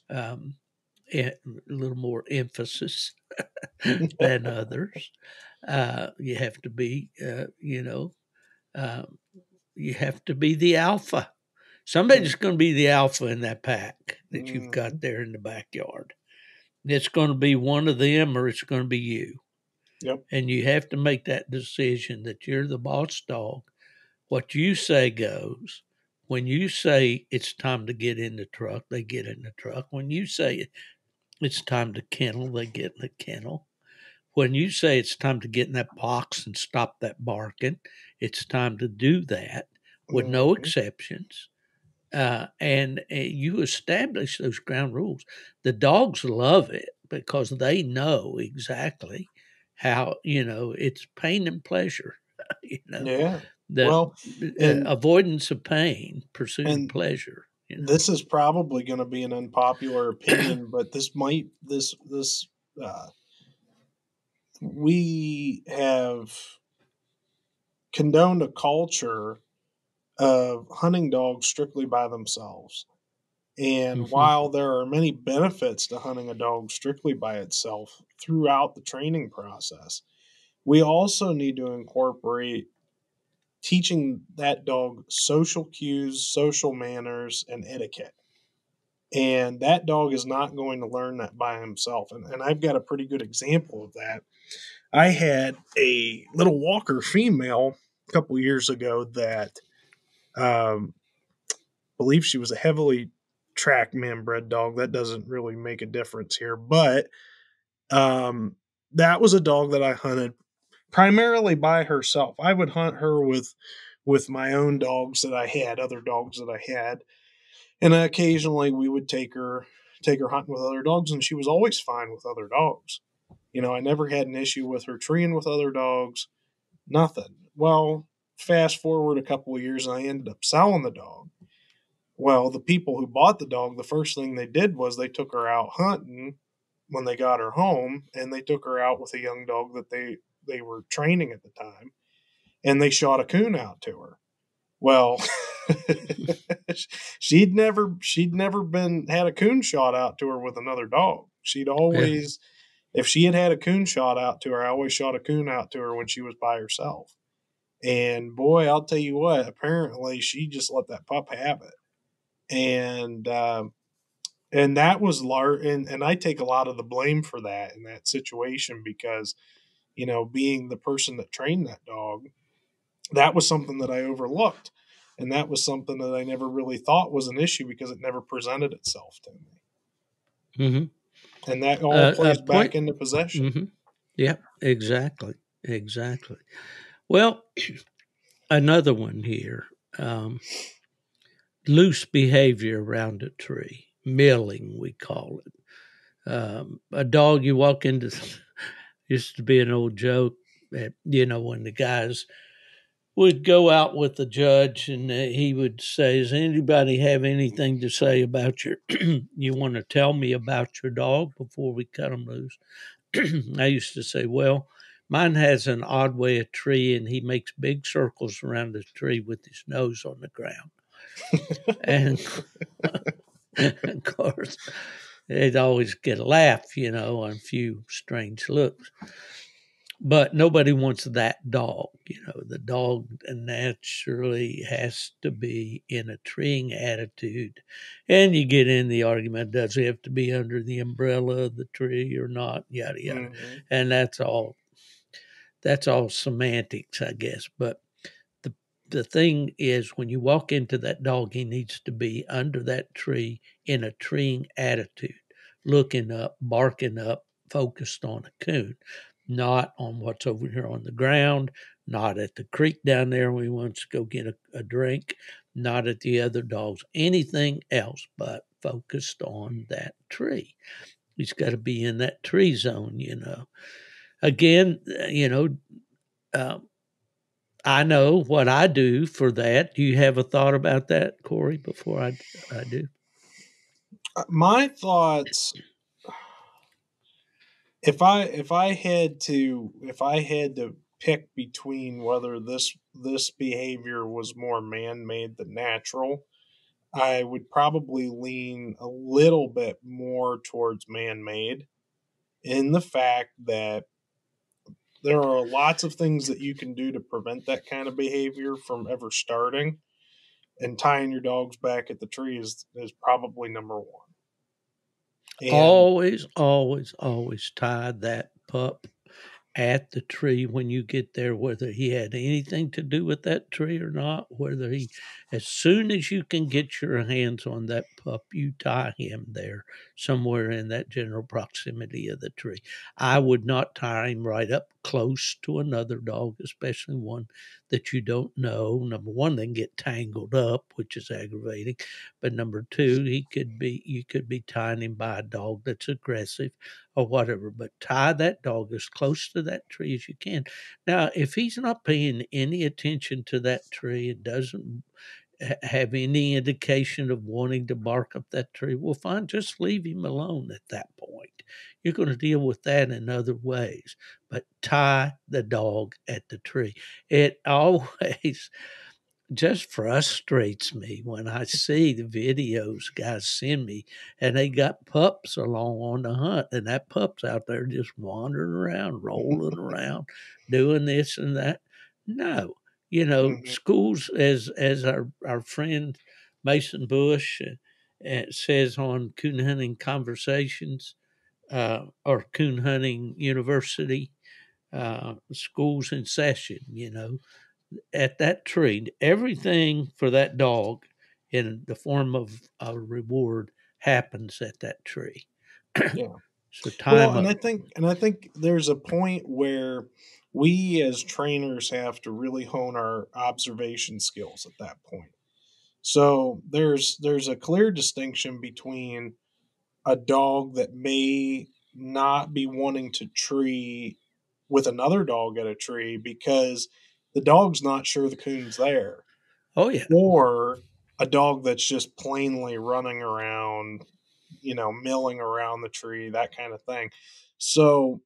a little more emphasis than others. You have to be, you have to be the alpha. Somebody's going to be the alpha in that pack that you've got there in the backyard. It's going to be one of them or it's going to be you. Yep. And you have to make that decision that you're the boss dog. What you say goes. When you say it's time to get in the truck, they get in the truck. When you say it's time to kennel, they get in the kennel. When you say it's time to get in that box and stop that barking, it's time to do that with no exceptions. And you establish those ground rules. The dogs love it because they know exactly how, it's pain and pleasure, Yeah. the Well, and avoidance of pain, pursuit of and pleasure. this is probably going to be an unpopular opinion, but we have condoned a culture of hunting dogs strictly by themselves. And while there are many benefits to hunting a dog strictly by itself throughout the training process, we also need to incorporate teaching that dog social cues, social manners, and etiquette. And that dog is not going to learn that by himself. And I've got a pretty good example of that. I had a little Walker female a couple years ago that believe she was a heavily track man bred dog. That doesn't really make a difference here, but that was a dog that I hunted primarily by herself. I would hunt her with my own dogs that I had, other dogs that I had, and occasionally we would take her hunting with other dogs, and she was always fine with other dogs. I never had an issue with her treeing with other dogs, nothing. Well, fast forward a couple of years, and I ended up selling the dog. Well, the people who bought the dog, the first thing they did was they took her out hunting when they got her home, and they took her out with a young dog that they were training at the time, and they shot a coon out to her. Well, she'd never been had a coon shot out to her with another dog. She'd always, if she had a coon shot out to her, I always shot a coon out to her when she was by herself. And boy, I'll tell you what, apparently she just let that pup have it. And that was large, and I take a lot of the blame for that in that situation because, being the person that trained that dog, that was something that I overlooked. And that was something that I never really thought was an issue because it never presented itself to me. Mm-hmm. And that all plays back into possession. Mm-hmm. Yeah, exactly. Exactly. Well, another one here. Loose behavior around a tree, milling, we call it. A dog, you walk into, used to be an old joke that, when the guys would go out with the judge and he would say, does anybody have anything to say about you want to tell me about your dog before we cut him loose? I used to say, well, mine has an odd way of tree and he makes big circles around the tree with his nose on the ground. And of course, they'd always get a laugh, and a few strange looks. But nobody wants that dog. The dog naturally has to be in a treeing attitude. And you get in the argument, does he have to be under the umbrella of the tree or not? Yada, yada. Mm-hmm. And that's all semantics, I guess. But the thing is, when you walk into that dog, he needs to be under that tree in a treeing attitude, looking up, barking up, focused on a coon, not on what's over here on the ground, not at the creek down there when he wants to go get a drink, not at the other dogs, anything else but focused on that tree. He's got to be in that tree zone, Again, I know what I do for that. Do you have a thought about that, Corey, before I do? My thoughts, if I had to pick between whether this behavior was more man-made than natural, I would probably lean a little bit more towards man-made, in the fact that there are lots of things that you can do to prevent that kind of behavior from ever starting, and tying your dogs back at the tree is probably number one. And Always, always, always tie that pup at the tree when you get there, whether he had anything to do with that tree or not, whether he, as soon as you can get your hands on that pup, you tie him there somewhere in that general proximity of the tree. I would not tie him right up close to another dog, especially one that you don't know. Number one, they can get tangled up, which is aggravating. But number two, you could be tying him by a dog that's aggressive or whatever, but tie that dog as close to that tree as you can. Now, if he's not paying any attention to that tree and doesn't have any indication of wanting to bark up that tree, well, fine, just leave him alone at that point. You're going to deal with that in other ways, but tie the dog at the tree. It always just frustrates me when I see the videos guys send me and they got pups along on the hunt and that pup's out there just wandering around, rolling around, doing this and that. No, mhm, schools, as our friend Mason Bush says on Coon Hunting Conversations or Coon Hunting University, schools in session, at that tree, everything for that dog in the form of a reward happens at that tree. yeah. So Well, time and up. I think there's a point where we as trainers have to really hone our observation skills at that point. So there's a clear distinction between a dog that may not be wanting to tree with another dog at a tree because the dog's not sure the coon's there, Oh yeah. or a dog that's just plainly running around, milling around the tree, that kind of thing. So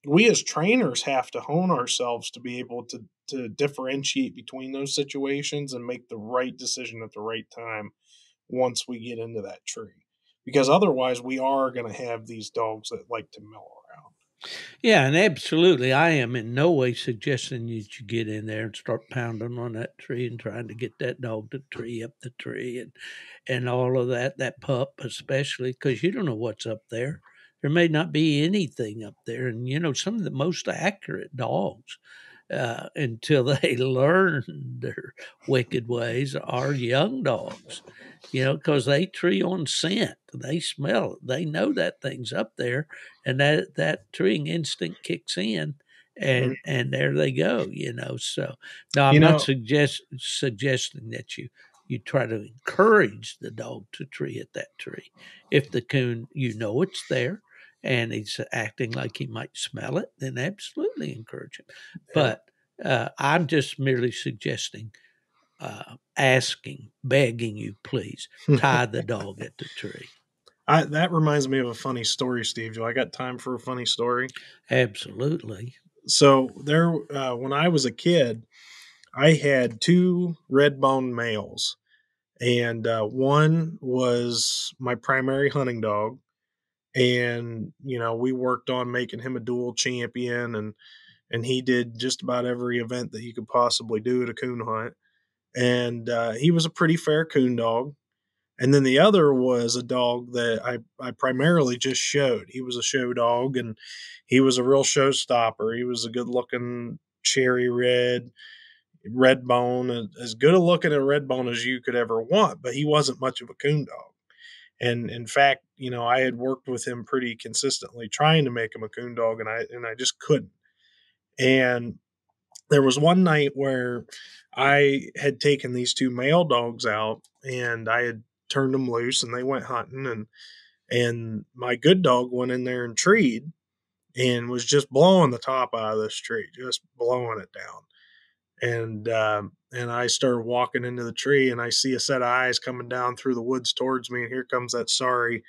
we as trainers have to hone ourselves to be able to differentiate between those situations and make the right decision at the right time once we get into that tree. Because otherwise we are going to have these dogs that like to mill around. Yeah, and absolutely. I am in no way suggesting that you get in there and start pounding on that tree and trying to get that dog to tree up the tree and all of that pup especially, because you don't know what's up there. There may not be anything up there. And, some of the most accurate dogs, until they learn their wicked ways, are young dogs, because they tree on scent. They smell it. They know that thing's up there, and that treeing instinct kicks in, and there they go. So no, I'm You not know, suggesting that you try to encourage the dog to tree at that tree. If the coon, it's there and he's acting like he might smell it, then absolutely encourage him. yeah. But I'm just merely suggesting, asking, begging you, please tie the dog at the tree. That reminds me of a funny story, Steve. Do I got time for a funny story? Absolutely. So when I was a kid, I had two red bone males, and one was my primary hunting dog, and we worked on making him a dual champion, and he did just about every event that you could possibly do at a coon hunt, and he was a pretty fair coon dog. And then the other was a dog that I primarily just showed. He was a show dog, and he was a real showstopper. He was a good looking cherry red bone, as good a looking a red bone as you could ever want, but he wasn't much of a coon dog. And in fact, I had worked with him pretty consistently trying to make him a coon dog, and I just couldn't. And there was one night where I had taken these two male dogs out, and I had turned them loose, and they went hunting, and my good dog went in there and treed and was just blowing the top out of this tree, just blowing it down. And I started walking into the tree, and I see a set of eyes coming down through the woods towards me, and here comes that sorry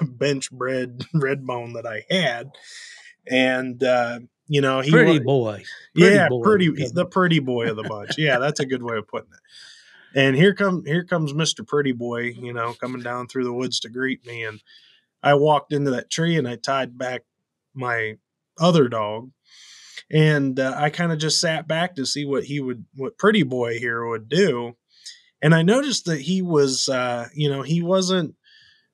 bench bred red bone that I had. And he Pretty was, boy. Pretty yeah, boy would come. the pretty boy of the bunch. Yeah, that's a good way of putting it. And here comes Mr. Pretty Boy, coming down through the woods to greet me. And I walked into that tree, and I tied back my other dog, and I kind of just sat back to see what Pretty Boy here would do. And I noticed that he was, he wasn't.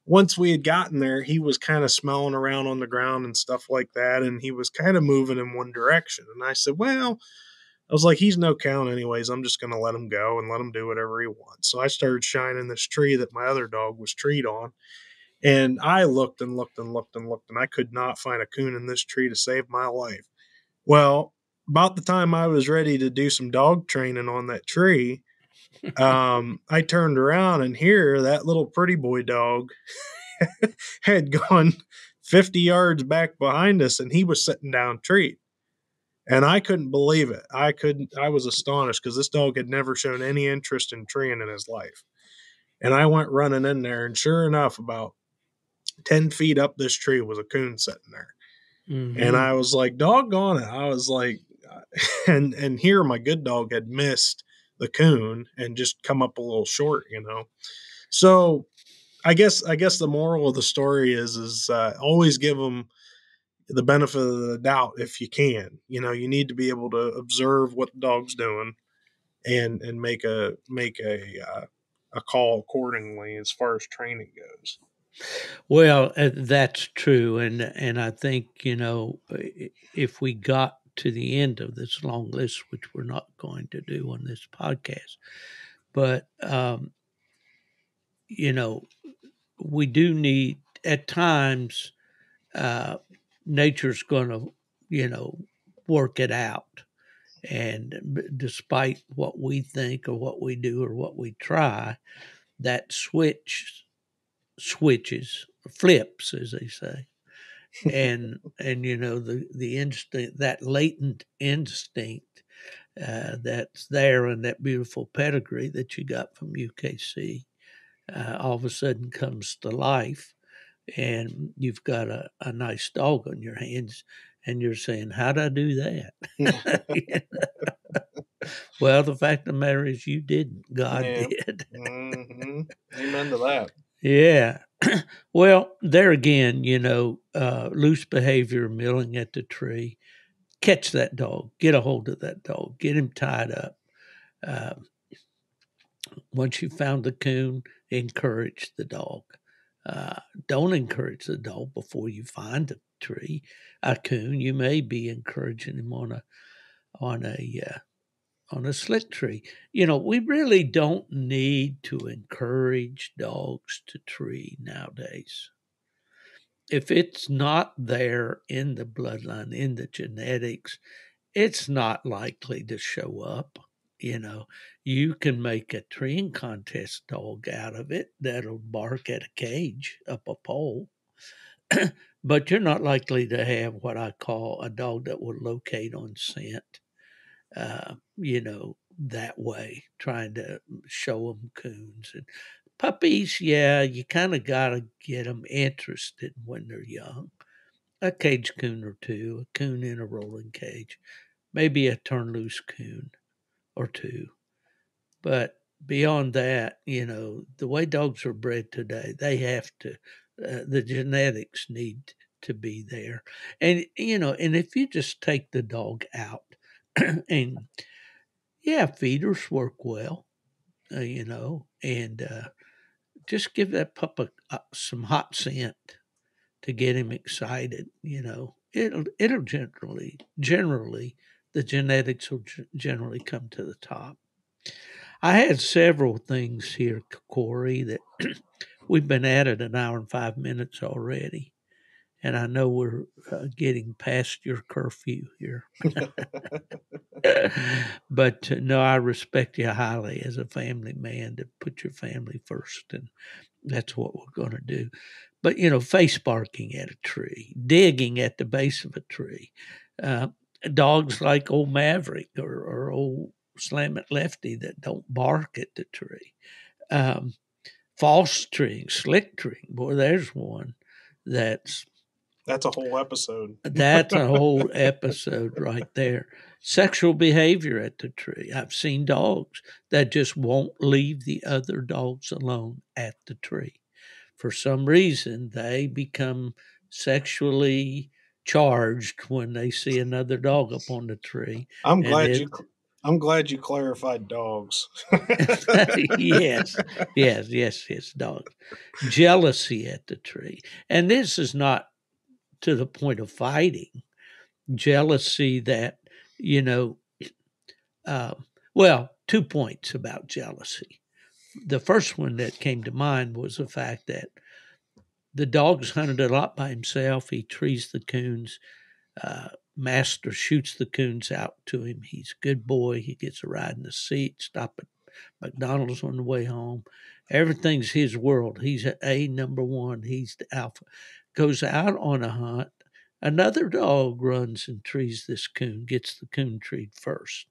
Once we had gotten there, he was kind of smelling around on the ground and stuff like that, and he was kind of moving in one direction. And I said, well, I was like, he's no count anyways. I'm just going to let him go and let him do whatever he wants. So I started shining this tree that my other dog was treed on. And I looked and looked and looked and looked, and I could not find a coon in this tree to save my life. Well, about the time I was ready to do some dog training on that tree, I turned around, and here that little Pretty Boy dog had gone 50 yards back behind us, and he was sitting down treed. And I couldn't believe it. I was astonished, because this dog had never shown any interest in treeing in his life. And I went running in there, and sure enough, about 10 feet up this tree was a coon sitting there. Mm-hmm. And I was like, doggone it. I was like, and here my good dog had missed the coon and just come up a little short. So I guess the moral of the story is always give them the benefit of the doubt if you can. You need to be able to observe what the dog's doing and make a call accordingly as far as training goes. Well, that's true, and I think if we got to the end of this long list, which we're not going to do on this podcast, but we do need at times. Nature's going to work it out, and despite what we think or what we do or what we try, that switches flips, as they say. And the instinct, that latent instinct, that's there in that beautiful pedigree that you got from UKC, all of a sudden comes to life, and you've got a nice dog on your hands, and you're saying, how'd I do that? Well, the fact of the matter is you didn't. God Yeah. did. Mm-hmm. Amen to that. Yeah. Well, there again, loose behavior, milling at the tree. Catch that dog. Get a hold of that dog. Get him tied up. Uh, Once you found the coon, encourage the dog. Don't encourage the dog before you find a coon. You may be encouraging him on a on a slick tree. We really don't need to encourage dogs to tree nowadays. If it's not there in the bloodline, in the genetics, it's not likely to show up. You can make a treeing contest dog out of it that'll bark at a cage up a pole, but you're not likely to have what I call a dog that will locate on scent, that way, trying to show them coons. And puppies, yeah, you kind of got to get them interested when they're young. A cage coon or two, a coon in a rolling cage, maybe a turn loose coon or two. But beyond that, the way dogs are bred today, they have to, the genetics need to be there. And if you just take the dog out and yeah, feeders work well, and just give that pup some hot scent to get him excited. It'll generally the genetics will generally come to the top. I had several things here, Corey, that we've been at it an hour and 5 minutes already. And I know we're getting past your curfew here. But no, I respect you highly as a family man to put your family first. And that's what we're going to do. But, face barking at a tree, digging at the base of a tree, uh, dogs like old Maverick or old Slam It Lefty that don't bark at the tree. False treeing, slick treeing. Boy, there's one that's a whole episode. That's a whole episode right there. Sexual behavior at the tree. I've seen dogs that just won't leave the other dogs alone at the tree. For some reason, they become sexually charged when they see another dog up on the tree. I'm And glad you clarified dogs. yes, dogs. Jealousy at the tree. And this is not to the point of fighting. Jealousy that, well, 2 points about jealousy. The first one that came to mind was the fact that the dog's hunted a lot by himself. He trees the coons. Master shoots the coons out to him. He's a good boy. He gets a ride in the seat, stop at McDonald's on the way home. Everything's his world. He's a number one. He's the alpha. Goes out on a hunt. Another dog runs and trees this coon, gets the coon treed first.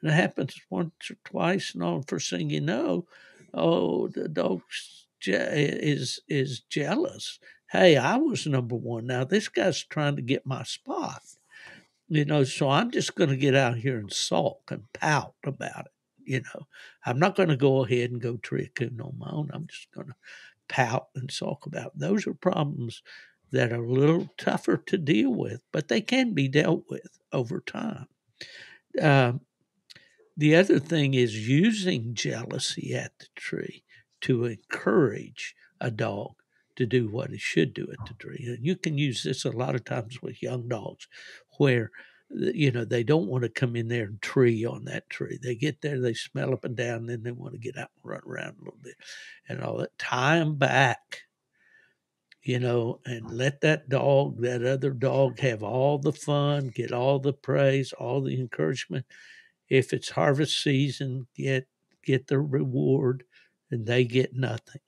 And it happens once or twice, and all first thing you know, the dog is jealous. Hey, I was number one. Now this guy's trying to get my spot. So I'm just going to get out here and sulk and pout about it. I'm not going to go ahead and go tree a coon on my own. I'm just going to pout and sulk about it. Those are problems that are a little tougher to deal with, but they can be dealt with over time. The other thing is using jealousy at the tree to encourage a dog to do what he should do at the tree. And you can use this a lot of times with young dogs where, they don't want to come in there and tree on that tree. They get there, they smell up and down, and then they want to get out and run around a little bit and all that. Tie them back, and let that other dog have all the fun, get all the praise, all the encouragement. If it's harvest season, get the reward, and they get nothing.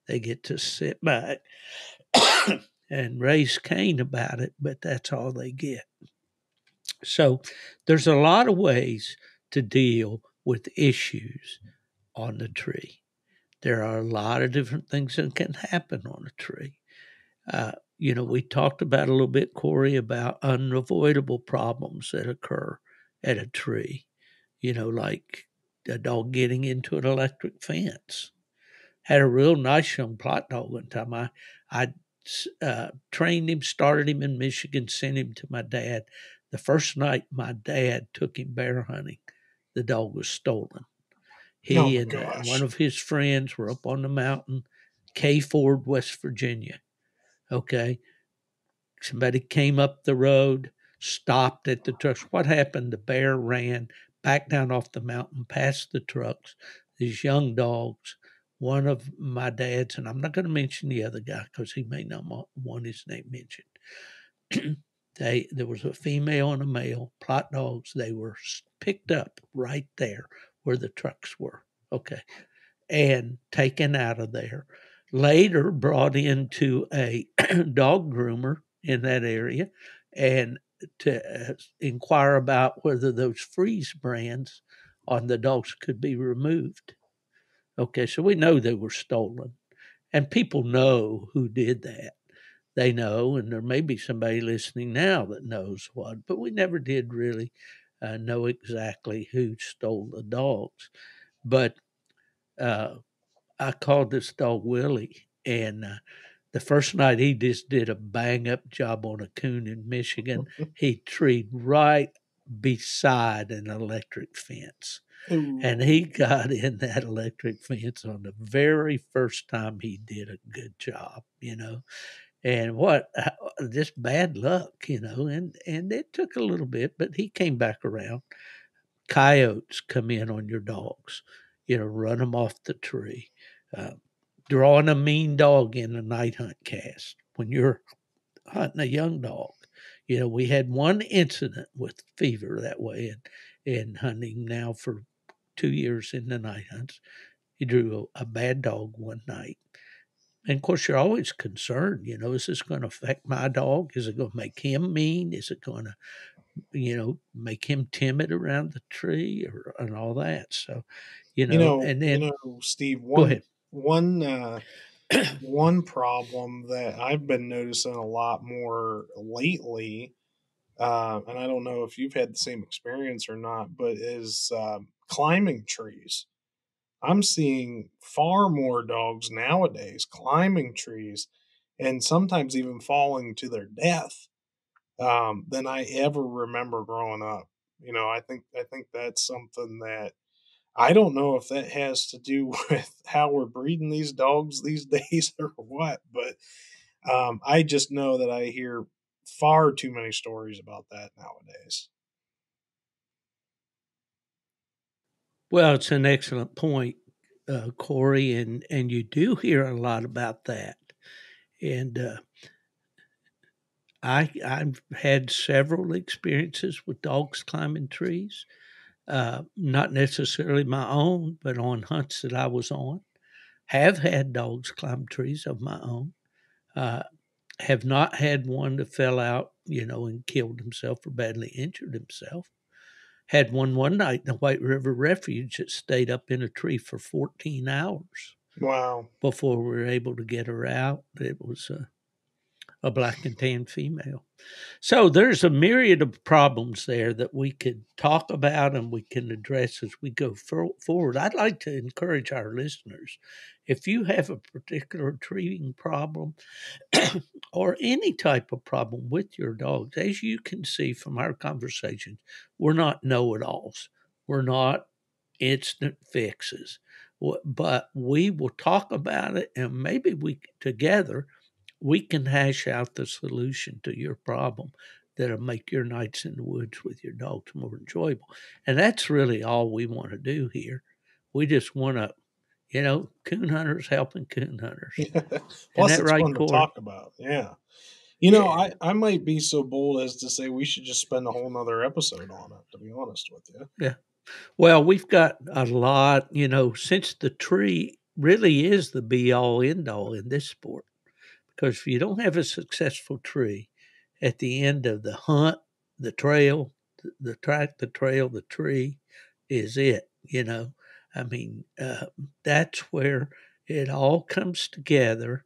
They get to sit back and raise Cain about it, but that's all they get. So there's a lot of ways to deal with issues on the tree. There are a lot of different things that can happen on a tree. We talked about a little bit, Corey, about unavoidable problems that occur at a tree. Like a dog getting into an electric fence. Had a real nice young plot dog one time. I trained him, started him in Michigan, sent him to my dad. The first night my dad took him bear hunting, the dog was stolen. Oh He my and one gosh. of his friends were up on the mountain, K Ford, West Virginia. Okay. Somebody came up the road, stopped at the trucks. What happened? The bear ran back down off the mountain, past the trucks. These young dogs, one of my dad's, and I'm not going to mention the other guy because he may not want his name mentioned. There was a female and a male plot dogs. They were picked up right there where the trucks were. Okay, and taken out of there. Later brought into a dog groomer in that area and to inquire about whether those freeze brands on the dogs could be removed. Okay, so we know they were stolen, and people know who did that. They know, and there may be somebody listening now that knows what, but we never did really know exactly who stole the dogs. But uh, I called this dog Willie, and the first night he just did a bang up job on a coon in Michigan. He treed right beside an electric fence. And Ooh. he got in that electric fence on the very first time he did a good job, And just bad luck, and it took a little bit, but he came back around. Coyotes come in on your dogs, run them off the tree. Uh, Drawing a mean dog in a night hunt cast when you're hunting a young dog. We had one incident with fever that way in hunting now for 2 years in the night hunts. He drew a bad dog one night. And of course, you're always concerned, is this going to affect my dog? Is it going to make him mean? Is it going to, make him timid around the tree and all that? So, and then Steve, go one ahead. one one problem that I've been noticing a lot more lately, and I don't know if you've had the same experience or not, but is climbing trees. I'm seeing far more dogs nowadays climbing trees and sometimes even falling to their death than I ever remember growing up. I think that's something that I don't know if that has to do with how we're breeding these dogs these days or what, but I just know that I hear far too many stories about that nowadays. Well, it's an excellent point, Corey, and you do hear a lot about that. And I've had several experiences with dogs climbing trees, not necessarily my own, but on hunts that I was on. Have had dogs climb trees of my own. Uh, have not had one that fell out, and killed himself or badly injured himself. Had one night in the White River Refuge that stayed up in a tree for 14 hours Wow. before we were able to get her out. It was a black and tan female. So there's a myriad of problems there that we could talk about and we can address as we go forward. I'd like to encourage our listeners, if you have a particular treating problem or any type of problem with your dogs, as you can see from our conversations, we're not know-it-alls. We're not instant fixes, but we will talk about it, and maybe together we can hash out the solution to your problem that'll make your nights in the woods with your dogs more enjoyable. And that's really all we want to do here. We just want to, coon hunters helping coon hunters. Isn't Plus, that it's right, fun to Corey? talk about. Yeah. Yeah. I might be so bold as to say we should just spend a whole nother episode on it, to be honest with you. Yeah. Well, we've got a lot, since the tree really is the be all end all in this sport. Because if you don't have a successful tree at the end of the hunt, the trail, the track, the trail, the tree is it, I mean, that's where it all comes together,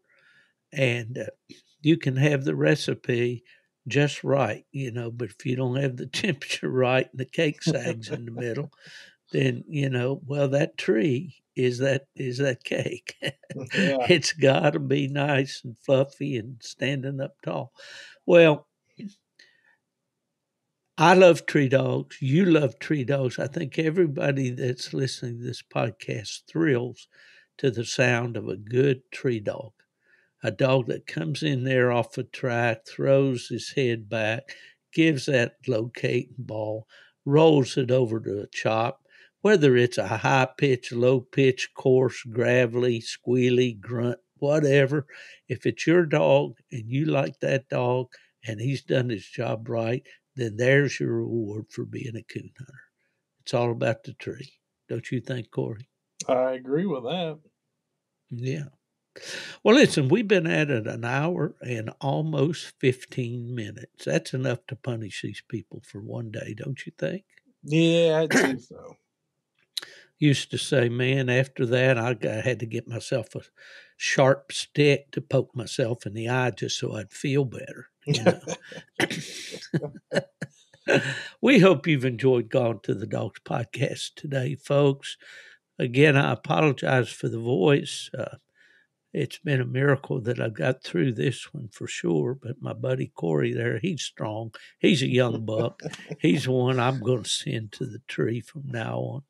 and you can have the recipe just right, but if you don't have the temperature right and the cake sags in the middle, then well, that tree is that cake. Yeah. It's got to be nice and fluffy and standing up tall. Well, I love tree dogs. You love tree dogs. I think everybody that's listening to this podcast thrills to the sound of a good tree dog. A dog that comes in there off the track, throws his head back, gives that locating ball, rolls it over to a chop, whether it's a high pitch, low pitch, coarse, gravelly, squealy, grunt, whatever. If it's your dog and you like that dog and he's done his job right, then there's your reward for being a coon hunter. It's all about the tree. Don't you think, Corey? I agree with that. Yeah. Well, listen, we've been at it an hour and almost 15 minutes. That's enough to punish these people for one day, don't you think? Yeah, I'd say so. Used to say, man, after that, I had to get myself a sharp stick to poke myself in the eye just so I'd feel better. We hope you've enjoyed Gone to the Dogs podcast today, folks. Again, I apologize for the voice. It's been a miracle that I got through this one for sure. But my buddy Corey there, he's strong. He's a young buck. He's the one I'm going to send to the tree from now on.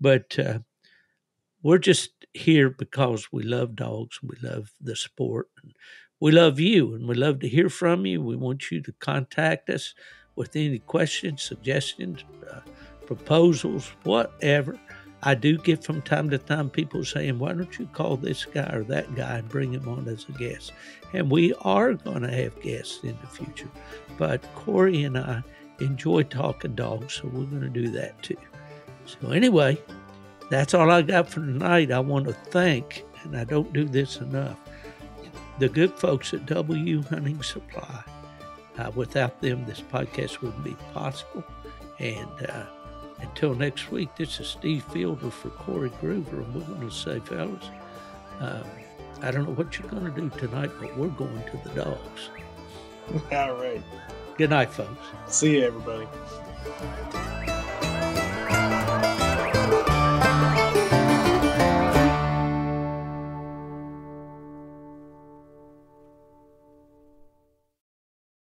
But we're just here because we love dogs. We love the sport. And we love you, and we love to hear from you. We want you to contact us with any questions, suggestions, proposals, whatever. I do get from time to time people saying, why don't you call this guy or that guy and bring him on as a guest? And we are going to have guests in the future. But Corey and I enjoy talking dogs, so we're going to do that too. So anyway, that's all I got for tonight. I want to thank, and I don't do this enough, the good folks at W Hunting Supply. Without them, this podcast wouldn't be possible. And until next week, this is Steve Fielder for Corey Groover, and we're going to say, fellas, I don't know what you're going to do tonight, but we're going to the dogs. All right. Good night, folks. See you, everybody.